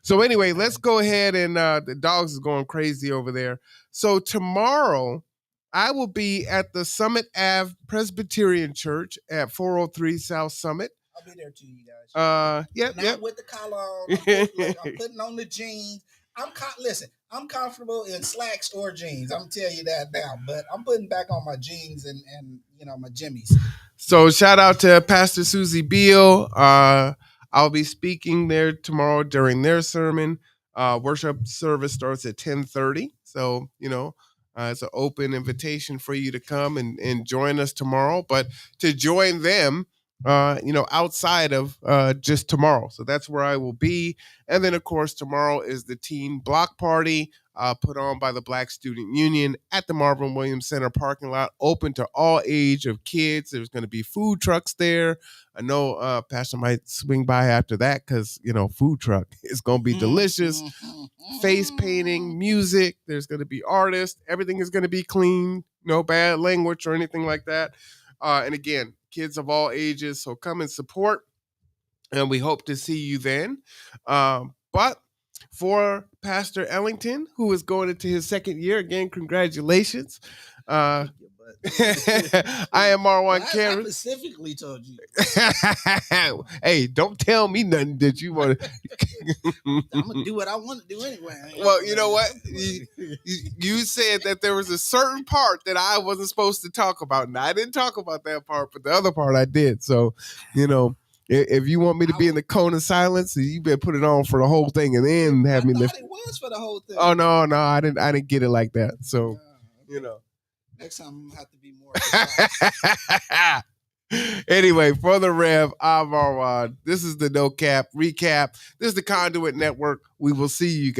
So anyway, let's go ahead, and the dogs is going crazy over there. So tomorrow I will be at the Summit Ave Presbyterian Church at 403 South Summit. I'll be there too, you guys. Yep. With the collar on. I'm putting on the jeans. I'm comfortable in slacks or jeans. I'm telling you that now. But I'm putting back on my jeans and my jimmies. So shout out to Pastor Susie Beal. I'll be speaking there tomorrow during their sermon. Worship service starts at 10:30. So, it's an open invitation for you to come and join us tomorrow, but to join them, outside of just tomorrow. So that's where I will be. And then, of course, tomorrow is the teen block party put on by the Black Student Union at the Marvin Williams Center parking lot, open to all age of kids. There's going to be food trucks there. I know Pastor might swing by after that because, food truck is going to be delicious. Face painting, music. There's going to be artists. Everything is going to be clean. No bad language or anything like that. And again, kids of all ages. So come and support. And we hope to see you then. But for Pastor Ellington, who is going into his second year, again, congratulations. I am Marwan Cameron. I specifically told you. Hey, don't tell me nothing that you want to. I'm going to do what I want to do anyway. Well, you know what? You said that there was a certain part that I wasn't supposed to talk about. And I didn't talk about that part, but the other part I did. So, if you want me to be in the cone of silence, you better put it on for the whole thing and then have me lift. It was for the whole thing. Oh no, I didn't get it like that. So, next time I'm gonna have to be more. Anyway, for the Rev, I'm Marwan. This is the No Cap Recap. This is the Conduit Network. We will see you guys.